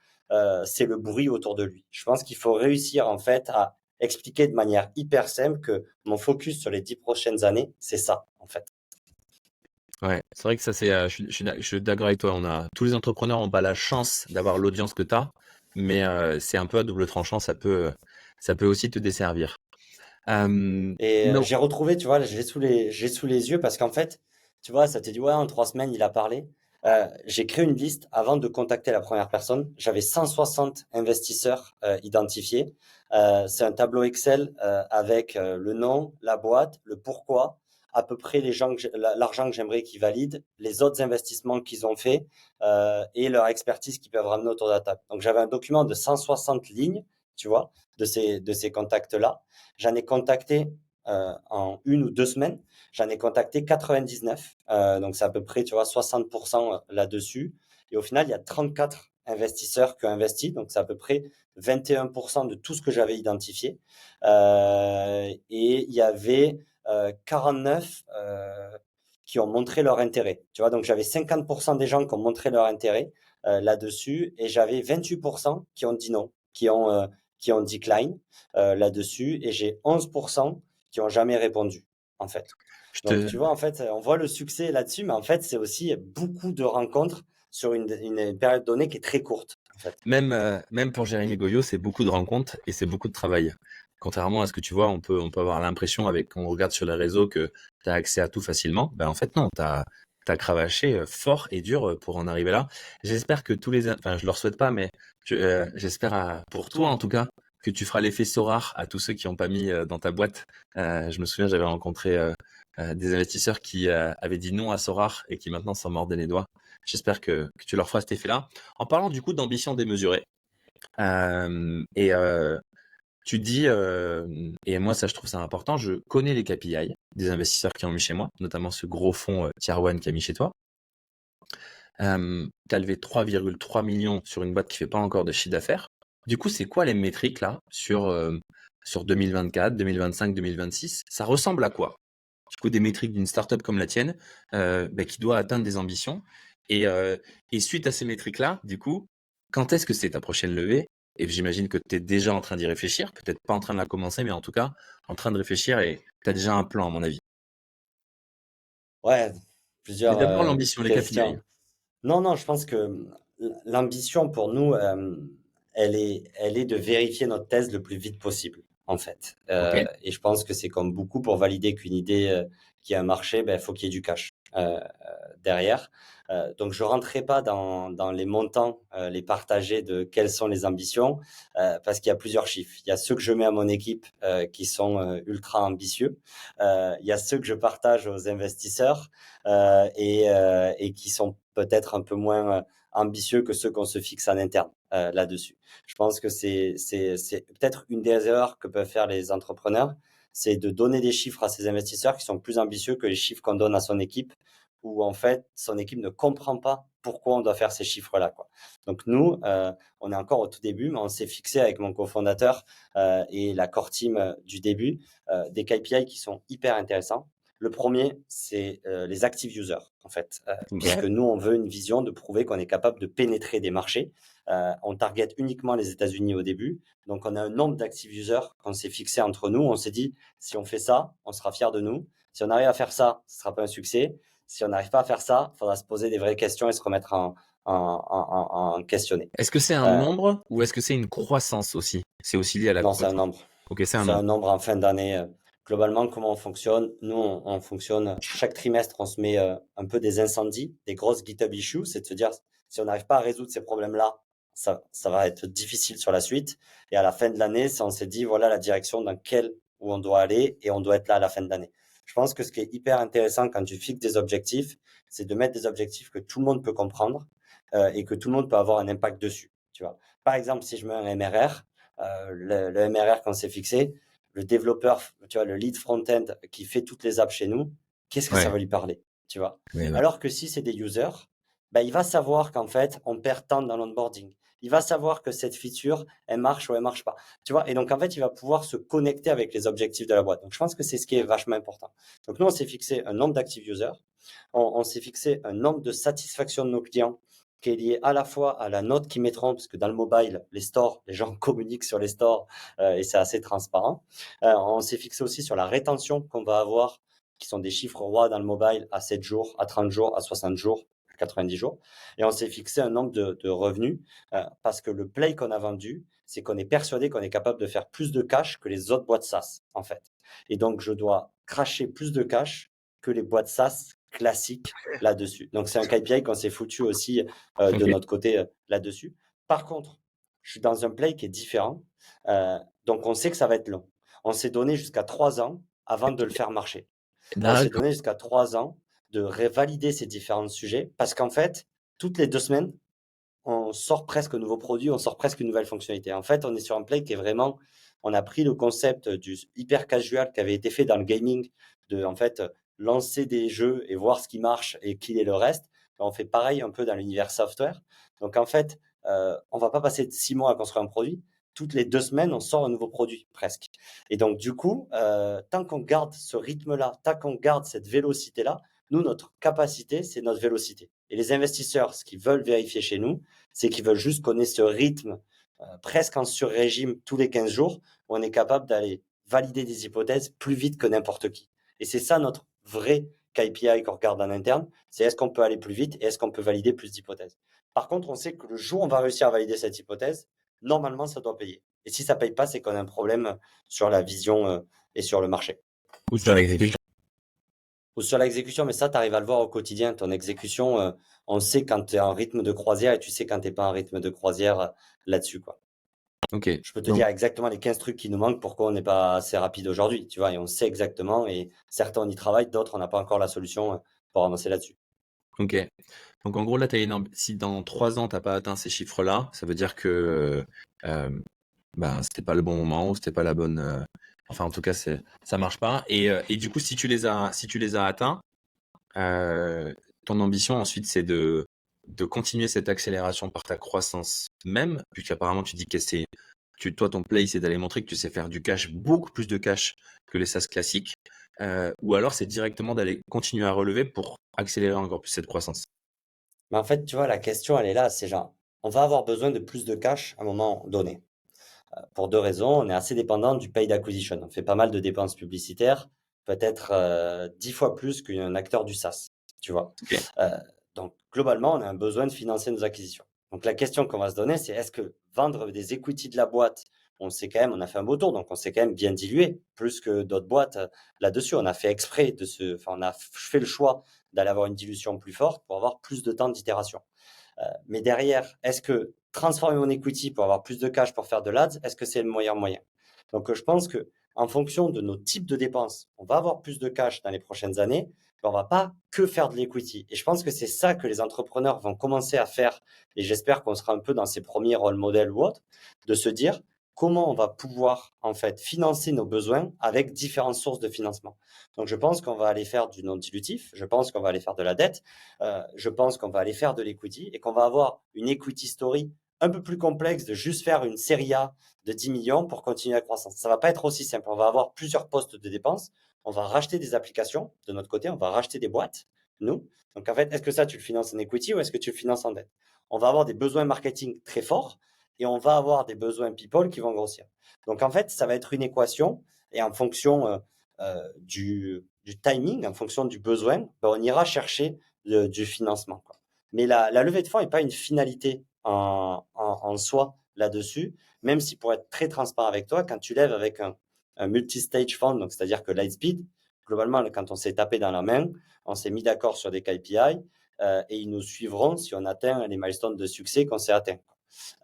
c'est le bruit autour de lui. Je pense qu'il faut réussir en fait à expliquer de manière hyper simple que mon focus sur les 10 prochaines années, c'est ça, en fait. Ouais, c'est vrai que ça c'est, je suis d'accord avec toi. Tous les entrepreneurs n'ont pas la chance d'avoir l'audience que tu as, mais c'est un peu à double tranchant. Ça peut aussi te desservir. Et Non, j'ai retrouvé, tu vois, j'ai sous les yeux parce qu'en fait, tu vois, ça te dit, ouais, en 3 semaines, il a parlé. J'ai créé une liste avant de contacter la première personne. J'avais 160 investisseurs identifiés. C'est un tableau Excel avec le nom, la boîte, le pourquoi, à peu près l'argent que j'aimerais qu'ils valident, les autres investissements qu'ils ont fait et leur expertise qu'ils peuvent ramener autour de la table. Donc j'avais un document de 160 lignes, tu vois, de ces contacts-là. J'en ai contacté en 1 ou 2 semaines, j'en ai contacté 99. Donc c'est à peu près, tu vois, 60% là-dessus. Et au final, il y a 34 investisseurs qui ont investi. Donc c'est à peu près 21% de tout ce que j'avais identifié. Et il y avait 49 qui ont montré leur intérêt. Tu vois, donc j'avais 50% des gens qui ont montré leur intérêt là-dessus, et j'avais 28% qui ont dit non, qui ont decline là-dessus, et j'ai 11% qui ont jamais répondu, en fait. je Donc, te, tu vois, en fait, on voit le succès là-dessus, mais en fait, c'est aussi beaucoup de rencontres sur une période donnée qui est très courte, en fait. même pour Jérémy Goyot, c'est beaucoup de rencontres et c'est beaucoup de travail. Contrairement à ce que tu vois, on peut avoir l'impression, quand on regarde sur les réseaux, que tu as accès à tout facilement. Ben, en fait, non, t'as cravaché fort et dur pour en arriver là. J'espère que enfin, je leur souhaite pas, mais j'espère pour toi en tout cas, que tu feras l'effet Sorare à tous ceux qui n'ont pas mis dans ta boîte. Je me souviens, j'avais rencontré des investisseurs qui avaient dit non à Sorare et qui maintenant s'en mordaient les doigts. J'espère que tu leur feras cet effet-là. En parlant du coup d'ambition démesurée, et tu dis, et moi ça je trouve ça important, je connais les KPI des investisseurs qui ont mis chez moi, notamment ce gros fonds Tier 1 qui a mis chez toi. Tu as levé 3,3 millions sur une boîte qui fait pas encore de chiffre d'affaires. Du coup, c'est quoi les métriques là sur 2024, 2025, 2026? Ça ressemble à quoi? Du coup, des métriques d'une startup comme la tienne qui doit atteindre des ambitions. Et, euh, et suite à ces métriques-là, du coup, quand est-ce que c'est ta prochaine levée? Et j'imagine que tu es déjà en train d'y réfléchir, peut-être pas en train de la commencer, mais en tout cas en train de réfléchir et tu as déjà un plan, à mon avis. Ouais, Mais plusieurs d'abord l'ambition, les KPI. questions. Non, non, je pense que l'ambition pour nous, elle est de vérifier notre thèse le plus vite possible, en fait. Ok. Et je pense que c'est comme beaucoup pour valider qu'une idée qui a un marché, ben, faut qu'il y ait du cash derrière. Donc je rentrerai pas dans les montants, les partager de quelles sont les ambitions, parce qu'il y a plusieurs chiffres. Il y a ceux que je mets à mon équipe, qui sont ultra ambitieux. Il y a ceux que je partage aux investisseurs, et qui sont peut-être un peu moins ambitieux que ceux qu'on se fixe en interne là-dessus. Je pense que c'est peut-être une des erreurs que peuvent faire les entrepreneurs, c'est de donner des chiffres à ses investisseurs qui sont plus ambitieux que les chiffres qu'on donne à son équipe, où en fait son équipe ne comprend pas pourquoi on doit faire ces chiffres-là, quoi. Donc nous, on est encore au tout début, mais on s'est fixé avec mon cofondateur et la core team du début des KPI qui sont hyper intéressants. Le premier, c'est les active users, en fait, puisque Ok. nous, on veut une vision de prouver qu'on est capable de pénétrer des marchés. On target uniquement les États-Unis au début, donc on a un nombre d'active users qu'on s'est fixé entre nous. On s'est dit, si on fait ça, on sera fier de nous. Si on arrive à faire ça, ce sera pas un succès. Si on n'arrive pas à faire ça, il faudra se poser des vraies questions et se remettre en questionner. Est-ce que c'est un Euh, nombre ou est-ce que c'est une croissance aussi? C'est aussi lié à la non, c'est un croissance. nombre. Ok, c'est un C'est un nombre. nombre en fin d'année. Globalement, comment on fonctionne? Nous, on fonctionne chaque trimestre, on se met un peu des incendies, des grosses GitHub issues, c'est de se dire, si on n'arrive pas à résoudre ces problèmes-là, ça va être difficile sur la suite. Et à la fin de l'année, on s'est dit, voilà la direction dans laquelle où on doit aller et on doit être là à la fin de l'année. Je pense que ce qui est hyper intéressant quand tu fixes des objectifs, c'est de mettre des objectifs que tout le monde peut comprendre et que tout le monde peut avoir un impact dessus. Tu vois. Par exemple, si je mets un MRR, le MRR qu'on s'est fixé, le développeur, tu vois, le lead front-end qui fait toutes les apps chez nous, qu'est-ce que ça Ouais. va lui parler, tu vois? Ouais, ouais. Alors que si c'est des users, bah, il va savoir qu'en fait, on perd tant dans l'onboarding. Il va savoir que cette feature, elle marche ou elle marche pas. Tu vois? Et donc, en fait, il va pouvoir se connecter avec les objectifs de la boîte. Donc, je pense que c'est ce qui est vachement important. Donc, nous, on s'est fixé un nombre d'active users. On s'est fixé un nombre de satisfaction de nos clients qui est lié à la fois à la note qu'ils mettront, parce que dans le mobile, les stores, les gens communiquent sur les stores et c'est assez transparent. On s'est fixé aussi sur la rétention qu'on va avoir, qui sont des chiffres rois dans le mobile à 7 jours, à 30 jours, à 60 jours, à 90 jours. Et on s'est fixé un nombre de revenus parce que le play qu'on a vendu, c'est qu'on est persuadé qu'on est capable de faire plus de cash que les autres boîtes SaaS, en fait. Et donc, je dois cracher plus de cash que les boîtes SaaS classiques là-dessus. Donc, c'est un KPI qu'on s'est foutu aussi de Ok. notre côté là-dessus. Par contre, je suis dans un play qui est différent. Donc, on sait que ça va être long. On s'est donné jusqu'à 3 ans avant de le faire marcher. On s'est D'accord. donné jusqu'à 3 ans de valider ces différents sujets parce qu'en fait, toutes les 2 semaines, on sort presque un nouveau produit, on sort presque une nouvelle fonctionnalité. En fait, on est sur un play qui est vraiment, on a pris le concept du hyper casual qui avait été fait dans le gaming, de en fait lancer des jeux et voir ce qui marche et killer le reste. On fait pareil un peu dans l'univers software. Donc en fait, on va pas passer 6 mois à construire un produit. Toutes les 2 semaines, on sort un nouveau produit presque. Et donc du coup, tant qu'on garde ce rythme-là, tant qu'on garde cette vélocité-là, nous, notre capacité, c'est notre vélocité. Et les investisseurs, ce qu'ils veulent vérifier chez nous, c'est qu'ils veulent juste qu'on ait ce rythme presque en sur-régime tous les 15 jours, où on est capable d'aller valider des hypothèses plus vite que n'importe qui. Et c'est ça notre vrai KPI qu'on regarde en interne, c'est est-ce qu'on peut aller plus vite et est-ce qu'on peut valider plus d'hypothèses. Par contre, on sait que le jour où on va réussir à valider cette hypothèse, normalement, ça doit payer. Et si ça ne paye pas, c'est qu'on a un problème sur la vision et sur le marché. Ou sur l'exécution. Ou sur l'exécution, mais ça, tu arrives à le voir au quotidien. Ton exécution, on sait quand tu es en rythme de croisière et tu sais quand tu n'es pas en rythme de croisière là-dessus, quoi. Ok. Je peux te Donc, dire exactement les 15 trucs qui nous manquent, pourquoi on n'est pas assez rapide aujourd'hui, tu vois, et on sait exactement, et certains on y travaille, d'autres on n'a pas encore la solution pour avancer là-dessus. ok. Donc en gros, là, si dans 3 ans, t'as pas atteint ces chiffres-là, ça veut dire que ben, c'était pas le bon moment ou c'était pas la bonne. Enfin, en tout cas, ça marche pas. Et du coup, si tu les as atteints, euh, ton ambition ensuite, c'est de continuer cette accélération par ta croissance même, puisqu'apparemment, tu dis que toi, ton play, c'est d'aller montrer que tu sais faire du cash, beaucoup plus de cash que les SaaS classiques. Ou alors, c'est directement d'aller continuer à relever pour accélérer encore plus cette croissance. Mais en fait, tu vois, la question, elle est là, c'est genre, on va avoir besoin de plus de cash à un moment donné. Pour deux raisons, on est assez dépendant du paid acquisition. On fait pas mal de dépenses publicitaires, peut-être 10 fois plus qu'un acteur du SaaS, tu vois. Ok. Euh, donc, globalement, on a un besoin de financer nos acquisitions. Donc, la question qu'on va se donner, c'est est-ce que vendre des equity de la boîte on a fait un beau tour, donc on s'est quand même bien dilué, plus que d'autres boîtes là-dessus. On a fait exprès on a fait le choix d'aller avoir une dilution plus forte pour avoir plus de temps d'itération. Mais derrière, est-ce que transformer mon equity pour avoir plus de cash pour faire de l'ADS, est-ce que c'est le meilleur moyen? Donc, je pense que en fonction de nos types de dépenses, on va avoir plus de cash dans les prochaines années, mais on va pas que faire de l'equity. Et je pense que c'est ça que les entrepreneurs vont commencer à faire. Et j'espère qu'on sera un peu dans ces premiers rôle modèles ou autres, de se dire comment on va pouvoir en fait financer nos besoins avec différentes sources de financement. Donc, je pense qu'on va aller faire du non dilutif, je pense qu'on va aller faire de la dette, je pense qu'on va aller faire de l'equity et qu'on va avoir une equity story un peu plus complexe de juste faire une série A de 10 millions pour continuer la croissance. Ça va pas être aussi simple. On va avoir plusieurs postes de dépenses. On va racheter des applications de notre côté. On va racheter des boîtes, nous. Donc, en fait, est-ce que ça, tu le finances en equity ou est-ce que tu le finances en dette? On va avoir des besoins marketing très forts et on va avoir des besoins people qui vont grossir. Donc, en fait, ça va être une équation et en fonction du timing, en fonction du besoin, ben, on ira chercher du financement, quoi. Mais la levée de fonds n'est pas une finalité en soi là-dessus, même si pour être très transparent avec toi, quand tu lèves avec un multi-stage fund, donc c'est-à-dire que Lightspeed, globalement, quand on s'est tapé dans la main, on s'est mis d'accord sur des KPI et ils nous suivront si on atteint les milestones de succès qu'on s'est atteint.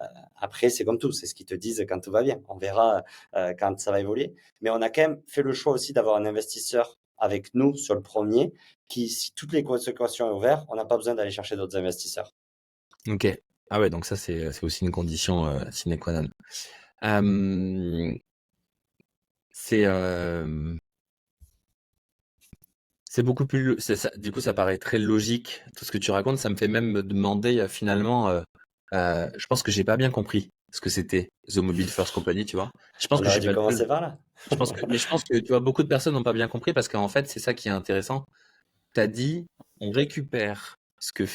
Euh, Après, c'est comme tout, c'est ce qu'ils te disent quand tout va bien. On verra quand ça va évoluer. Mais on a quand même fait le choix aussi d'avoir un investisseur avec nous sur le premier, qui, si toutes les équations sont ouvertes, on n'a pas besoin d'aller chercher d'autres investisseurs. Ok. Ah ouais, donc ça, c'est aussi une condition sine qua non. Euh, c'est c'est beaucoup plus. Du coup, ça paraît très logique, tout ce que tu racontes. Ça me fait même me demander finalement. Je pense que j'ai pas bien compris ce que c'était The Mobile First Company, tu vois. Je pense On que je aurait suis dû pas le seul. commencer par là. Mais je pense que tu vois, beaucoup de personnes n'ont pas bien compris parce qu'en fait, c'est ça qui est intéressant. Tu as dit, on récupère ce que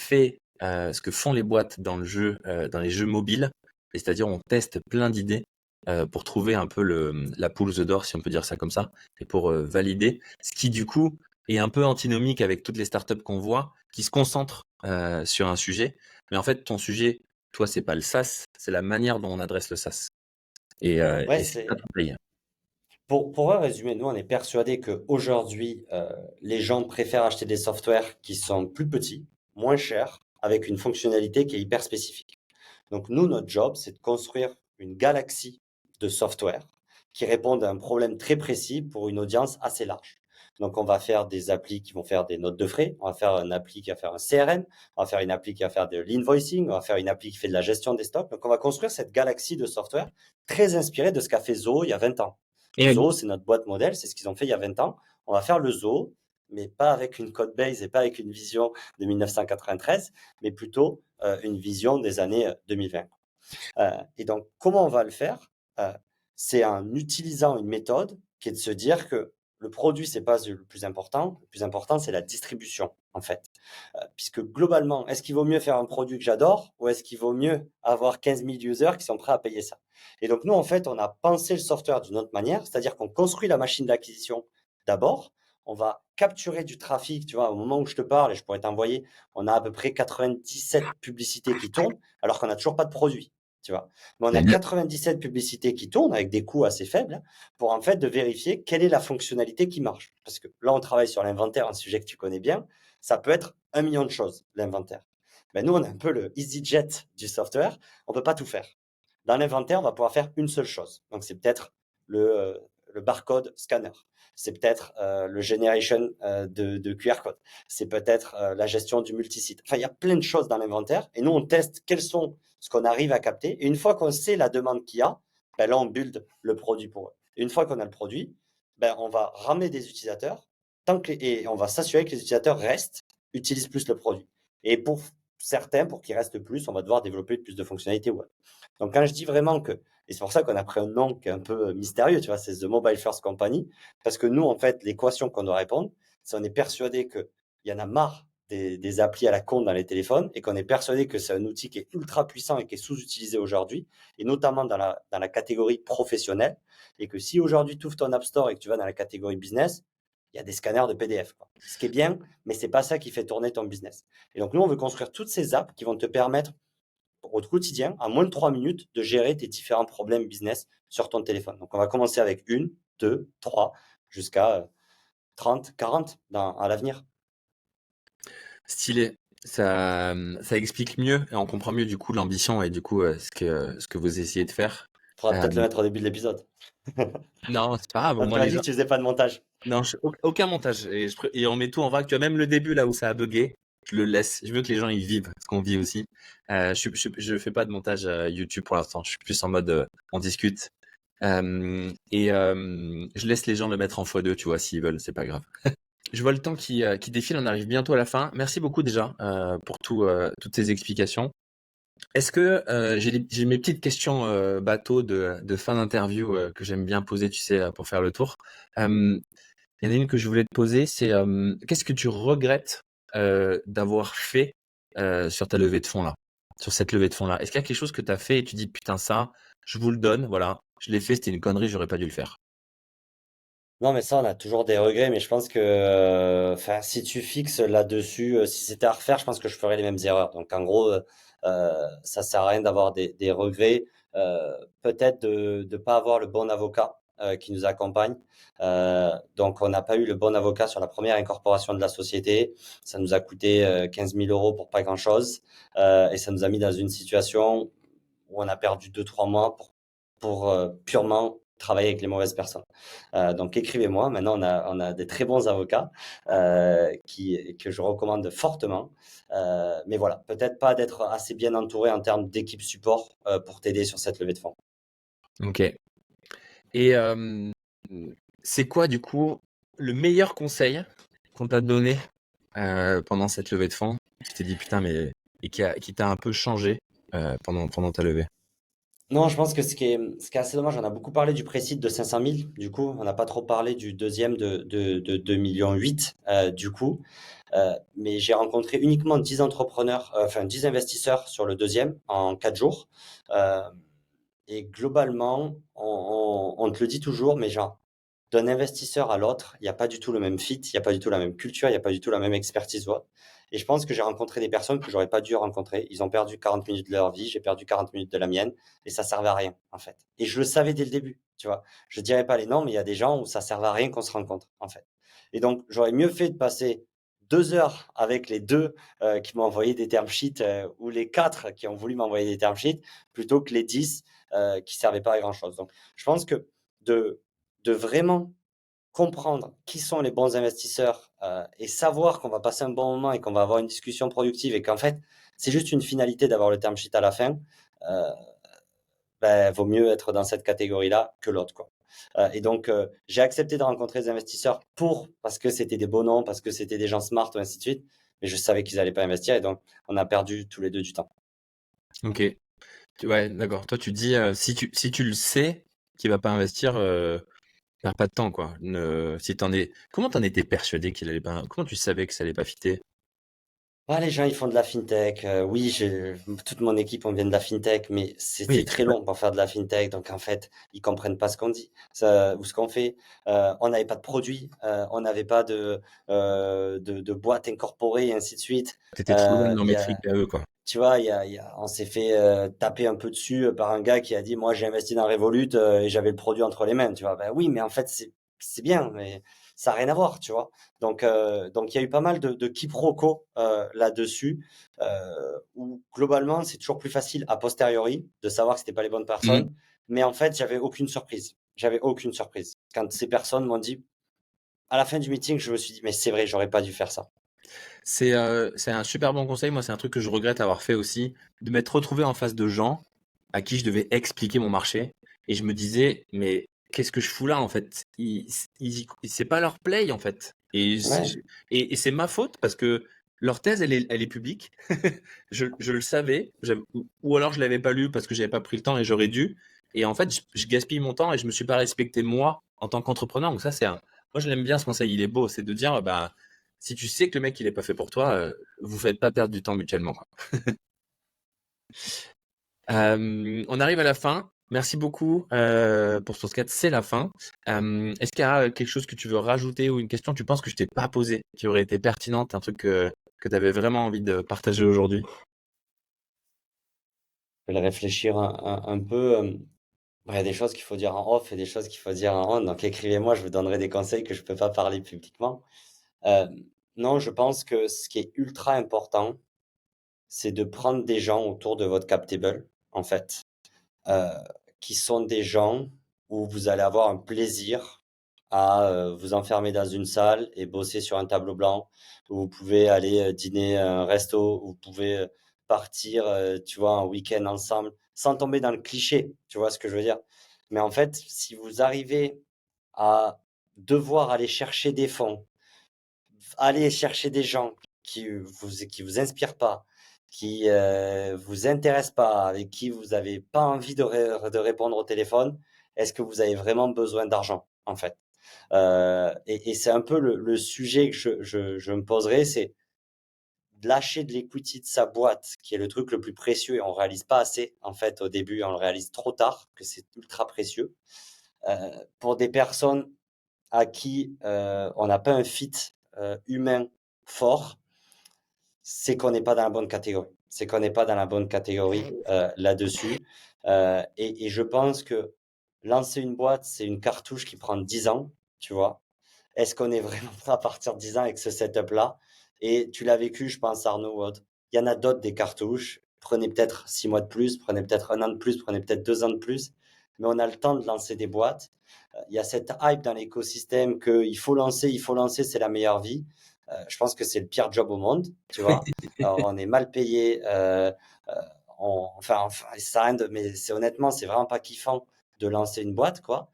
font les boîtes dans le jeu, dans les jeux mobiles, et c'est-à-dire on teste plein d'idées pour trouver un peu la poule aux œufs d'or, si on peut dire ça comme ça, et pour valider, ce qui du coup est un peu antinomique avec toutes les startups qu'on voit, qui se concentrent sur un sujet, mais en fait ton sujet, toi, c'est pas le SaaS, c'est la manière dont on adresse le SaaS, Ouais, et c'est ça ton play. pour résumer, nous, on est persuadé qu'aujourd'hui, les gens préfèrent acheter des softwares qui sont plus petits, moins chers, avec une fonctionnalité qui est hyper spécifique. Donc, nous, notre job, c'est de construire une galaxie de software qui répondent à un problème très précis pour une audience assez large. Donc, on va faire des applis qui vont faire des notes de frais, on va faire une appli qui va faire un CRM, on va faire une appli qui va faire de l'invoicing, on va faire une appli qui fait de la gestion des stocks. Donc, on va construire cette galaxie de software très inspirée de ce qu'a fait Zoho il y a 20 ans. Et Zoho, c'est notre boîte modèle, c'est ce qu'ils ont fait il y a 20 ans. On va faire le Zoho, mais pas avec une code base et pas avec une vision de 1993, mais plutôt une vision des années 2020. Et donc, comment on va le faire? Euh, c'est en utilisant une méthode qui est de se dire que le produit, c'est pas le plus important. Le plus important, c'est la distribution, en fait. Puisque globalement, est-ce qu'il vaut mieux faire un produit que j'adore ou est-ce qu'il vaut mieux avoir 15 000 users qui sont prêts à payer ça? Et donc, nous, en fait, on a pensé le software d'une autre manière, c'est-à-dire qu'on construit la machine d'acquisition d'abord. On va capturer du trafic, tu vois, au moment où je te parle, et je pourrais t'envoyer, on a à peu près 97 publicités qui tournent, alors qu'on n'a toujours pas de produit, tu vois. Mais on a 97 publicités qui tournent avec des coûts assez faibles pour en fait de vérifier quelle est la fonctionnalité qui marche. Parce que là, on travaille sur l'inventaire, un sujet que tu connais bien. Ça peut être 1 million de choses, l'inventaire. Ben, nous, on a un peu le EasyJet du software. On ne peut pas tout faire. Dans l'inventaire, on va pouvoir faire une seule chose. Donc, c'est peut-être le barcode scanner. C'est peut-être le generation de QR code. C'est peut-être la gestion du multisite. Enfin, il y a plein de choses dans l'inventaire. Et nous, on teste quels sont ce qu'on arrive à capter. Et une fois qu'on sait la demande qu'il y a, ben là, on build le produit pour eux. Et une fois qu'on a le produit, ben, on va ramener des utilisateurs et on va s'assurer que les utilisateurs restent, utilisent plus le produit. Et pour certains, pour qu'ils restent plus, on va devoir développer plus de fonctionnalités web. Donc, quand je dis vraiment que, et c'est pour ça qu'on a pris un nom qui est un peu mystérieux, tu vois, c'est The Mobile First Company, parce que nous, en fait, l'équation qu'on doit répondre, c'est on est persuadé qu'il y en a marre des applis à la con dans les téléphones et qu'on est persuadé que c'est un outil qui est ultra puissant et qui est sous-utilisé aujourd'hui, et notamment dans la catégorie professionnelle, et que si aujourd'hui tu ouvres ton App Store et que tu vas dans la catégorie business, il y a des scanners de PDF, quoi. Ce qui est bien, mais c'est pas ça qui fait tourner ton business. Et donc, nous, on veut construire toutes ces apps qui vont te permettre au quotidien, en moins de 3 minutes, de gérer tes différents problèmes business sur ton téléphone. Donc, on va commencer avec 1, 2, 3, jusqu'à 30, 40 à l'avenir. Stylé. Ça explique mieux et on comprend mieux du coup l'ambition et du coup ce que vous essayez de faire. Faudra Euh, peut-être le mettre au début de l'épisode. non, c'est pas grave. Au Donc, tu moins m'as les dit gens. que tu faisais pas de montage. Non, aucun montage. Et on met tout en vrac. Tu vois, même le début là où ça a bugué, je le laisse. Je veux que les gens ils vivent ce qu'on vit aussi. Je fais pas de montage YouTube pour l'instant. Je suis plus en mode on discute. Je laisse les gens le mettre en x2, tu vois, s'ils veulent, c'est pas grave. Je vois le temps qui défile, on arrive bientôt à la fin. Merci beaucoup déjà pour toutes ces explications. Est-ce que j'ai mes petites questions bateau de fin d'interview que j'aime bien poser, tu sais, pour faire le tour. Il y en a une que je voulais te poser, c'est qu'est-ce que tu regrettes d'avoir fait sur ta levée de fonds là, sur cette levée de fonds là? Est-ce qu'il y a quelque chose que tu as fait et tu dis putain ça, je vous le donne, voilà, je l'ai fait, c'était une connerie, j'aurais pas dû le faire. Non, mais ça, on a toujours des regrets, mais je pense que, enfin, si tu fixes là-dessus, si c'était à refaire, je pense que je ferais les mêmes erreurs. Donc, en gros, ça sert à rien d'avoir des regrets. Peut-être de ne pas avoir le bon avocat qui nous accompagne. Donc, on n'a pas eu le bon avocat sur la première incorporation de la société. Ça nous a coûté 15 000 euros pour pas grand-chose. Et ça nous a mis dans une situation où on a perdu 2, 3 mois pour purement travailler avec les mauvaises personnes. Donc écrivez-moi. Maintenant, on a des très bons avocats que je recommande fortement. Mais voilà, peut-être pas d'être assez bien entouré en termes d'équipe support pour t'aider sur cette levée de fonds. Ok. Et c'est quoi du coup le meilleur conseil qu'on t'a donné pendant cette levée de fonds? Tu t'es dit putain mais et qui t'a un peu changé pendant ta levée. Non, je pense que ce qui est assez dommage, on a beaucoup parlé du précide de 500 000, du coup, on n'a pas trop parlé du deuxième de 2,8 millions, du coup. Mais j'ai rencontré uniquement 10 entrepreneurs, enfin 10 investisseurs sur le deuxième en 4 jours. Euh, et globalement, on te le dit toujours, mais genre, d'un investisseur à l'autre, il n'y a pas du tout le même fit, il n'y a pas du tout la même culture, il n'y a pas du tout la même expertise. Ouais. Et je pense que j'ai rencontré des personnes que j'aurais pas dû rencontrer. Ils ont perdu 40 minutes de leur vie, j'ai perdu 40 minutes de la mienne, et ça servait à rien, en fait. Et je le savais dès le début, tu vois. Je dirais pas les noms, mais il y a des gens où ça servait à rien qu'on se rencontre, en fait. Et donc, j'aurais mieux fait de passer 2 heures avec les deux qui m'ont envoyé des term sheets ou les 4 qui ont voulu m'envoyer des term sheets plutôt que les 10 qui servaient pas à grand chose. Donc, je pense que de, de vraiment comprendre qui sont les bons investisseurs et savoir qu'on va passer un bon moment et qu'on va avoir une discussion productive et qu'en fait, c'est juste une finalité d'avoir le term sheet à la fin, euh, ben, vaut mieux être dans cette catégorie-là que l'autre, quoi. Et donc, j'ai accepté de rencontrer des investisseurs parce que c'était des beaux noms, parce que c'était des gens smart, et ainsi de suite. Mais je savais qu'ils n'allaient pas investir et donc, on a perdu tous les deux du temps. Ok. Ouais, d'accord. Toi tu dis si tu le sais qu'il va pas investir, perds pas de temps quoi. Si comment t'en étais persuadé qu'il allait pas, comment tu savais que ça allait pas fitter? Ah, les gens, ils font de la fintech. Oui, toute mon équipe, on vient de la fintech, mais c'est Oui. très long pour faire de la fintech. Donc, en fait, ils comprennent pas ce qu'on dit, ou ce qu'on fait. On n'avait pas de produit, on n'avait pas de boîte incorporée et ainsi de suite. T'étais trop loin de leur Il y métrique a, à eux quoi. tu vois, on s'est fait taper un peu dessus par un gars qui a dit, moi, j'ai investi dans Revolut et j'avais le produit entre les mains. Tu vois, ben oui, mais en fait, c'est bien, mais ça n'a rien à voir, tu vois. Donc il y a eu pas mal de quiproquos là-dessus, où globalement, c'est toujours plus facile a posteriori de savoir que c'était pas les bonnes Mhm. personnes. Mais en fait, j'avais aucune surprise. J'avais aucune surprise. Quand ces personnes m'ont dit, à la fin du meeting, je me suis dit, mais c'est vrai, j'aurais pas dû faire ça. C'est un super bon conseil. Moi, c'est un truc que je regrette avoir fait aussi, de m'être retrouvé en face de gens à qui je devais expliquer mon marché. Et je me disais, mais qu'est-ce que je fous là en fait? C'est pas leur play en fait. Ouais. Et c'est ma faute parce que leur thèse, elle est publique. Je le savais, ou alors je l'avais pas lu parce que j'avais pas pris le temps et j'aurais dû. Et en fait, je gaspille mon temps et je me suis pas respecté moi en tant qu'entrepreneur. Donc ça, moi, je l'aime bien ce conseil. Il est beau. C'est de dire, bah, si tu sais que le mec, il est pas fait pour toi, vous faites pas perdre du temps mutuellement, quoi. On arrive à la fin. Merci beaucoup pour ton skate. C'est la fin. Est-ce qu'il y a quelque chose que tu veux rajouter ou une question que tu penses que je t'ai pas posée, qui aurait été pertinente, un truc que tu avais vraiment envie de partager aujourd'hui? Je vais le réfléchir un peu. Il y a des choses qu'il faut dire en off et des choses qu'il faut dire en on. Donc écrivez-moi, je vous donnerai des conseils que je peux pas parler publiquement. Euh, non, je pense que ce qui est ultra important, c'est de prendre des gens autour de votre cap table, en fait, euh, qui sont des gens où vous allez avoir un plaisir à vous enfermer dans une salle et bosser sur un tableau blanc, où vous pouvez aller dîner à un resto, où vous pouvez partir, tu vois, un week-end ensemble, sans tomber dans le cliché, tu vois ce que je veux dire. Mais en fait, si vous arrivez à devoir aller chercher des fonds, aller chercher des gens qui vous inspirent pas, qui vous intéressent pas, avec qui vous n'avez pas envie de répondre au téléphone, est-ce que vous avez vraiment besoin d'argent, en fait? Et c'est un peu le sujet que je me poserai, c'est de lâcher de l'equity de sa boîte, qui est le truc le plus précieux et on réalise pas assez, en fait, au début, on le réalise trop tard, que c'est ultra précieux, pour des personnes à qui on n'a pas un fit humain fort, c'est qu'on n'est pas dans la bonne catégorie. C'est qu'on n'est pas dans la bonne catégorie là-dessus. Et je pense que lancer une boîte, c'est une cartouche qui prend 10 ans, tu vois. Est-ce qu'on est vraiment prêt à partir de 10 ans avec ce setup-là? Et tu l'as vécu, je pense, Arnaud, ou autre. Il y en a d'autres des cartouches. Prenez peut-être 6 mois de plus, prenez peut-être un an de plus, prenez peut-être 2 ans de plus. Mais on a le temps de lancer des boîtes. Il y a cette hype dans l'écosystème qu'il faut lancer, c'est la meilleure vie. Je pense que c'est le pire job au monde, tu vois. Alors, on est mal payé. Euh, enfin, mais c'est honnêtement, c'est vraiment pas kiffant de lancer une boîte, quoi.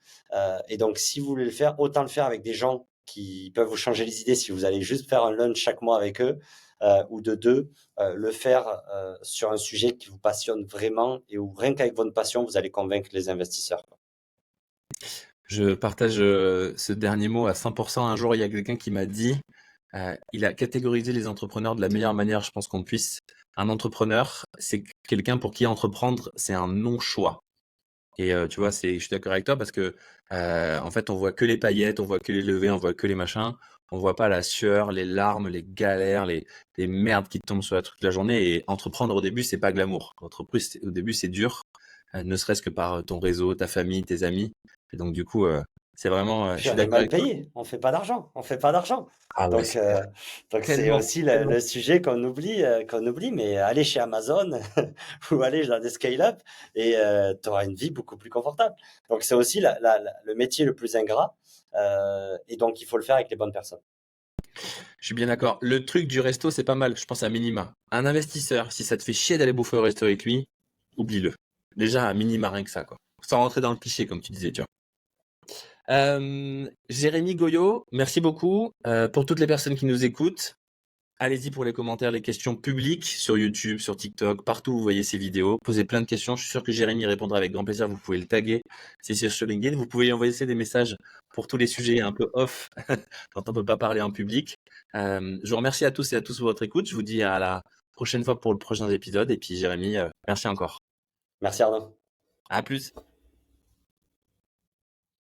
Et donc, si vous voulez le faire, autant le faire avec des gens qui peuvent vous changer les idées si vous allez juste faire un lunch chaque mois avec eux, ou de deux, le faire sur un sujet qui vous passionne vraiment et où rien qu'avec votre passion, vous allez convaincre les investisseurs, quoi. Je partage ce dernier mot à 100%. Un jour, il y a quelqu'un qui m'a dit, il a catégorisé les entrepreneurs de la meilleure manière, je pense qu'on puisse. Un entrepreneur, c'est quelqu'un pour qui entreprendre, c'est un non-choix. Et tu vois, je suis d'accord avec toi parce que en fait, on voit que les paillettes, on voit que les levées, on voit que les machins. On voit pas la sueur, les larmes, les galères, les merdes qui te tombent sur la toute la journée. Et entreprendre au début, c'est pas glamour. Entreprise, au début, c'est dur, ne serait-ce que par ton réseau, ta famille, tes amis. Et donc, du coup, c'est vraiment, je Puis suis on est d'accord mal avec toi. payé, on fait pas d'argent, on fait pas d'argent. Ah ouais, Donc, c'est clair. c'est Tellement, aussi tellement. le sujet qu'on oublie, mais aller chez Amazon ou aller dans des scale-up et tu auras une vie beaucoup plus confortable. Donc c'est aussi le métier le plus ingrat et donc il faut le faire avec les bonnes personnes. Je suis bien d'accord. Le truc du resto, c'est pas mal. Je pense à minima. Un investisseur, si ça te fait chier d'aller bouffer au resto avec lui, oublie-le. Déjà, à minima, rien que ça, quoi. Sans rentrer dans le cliché, comme tu disais, tu vois. Jérémy Goyot, merci beaucoup. Pour toutes les personnes qui nous écoutent, allez-y pour les commentaires, les questions publiques sur YouTube, sur TikTok, partout où vous voyez ces vidéos. Posez plein de questions. Je suis sûr que Jérémy répondra avec grand plaisir. Vous pouvez le taguer. C'est sur LinkedIn. Vous pouvez lui envoyer des messages pour tous les sujets un peu off dont on peut pas parler en public. Je vous remercie à tous et à tous pour votre écoute. Je vous dis à la prochaine fois pour le prochain épisode. Et puis Jérémy, merci encore. Merci Arnaud. À plus.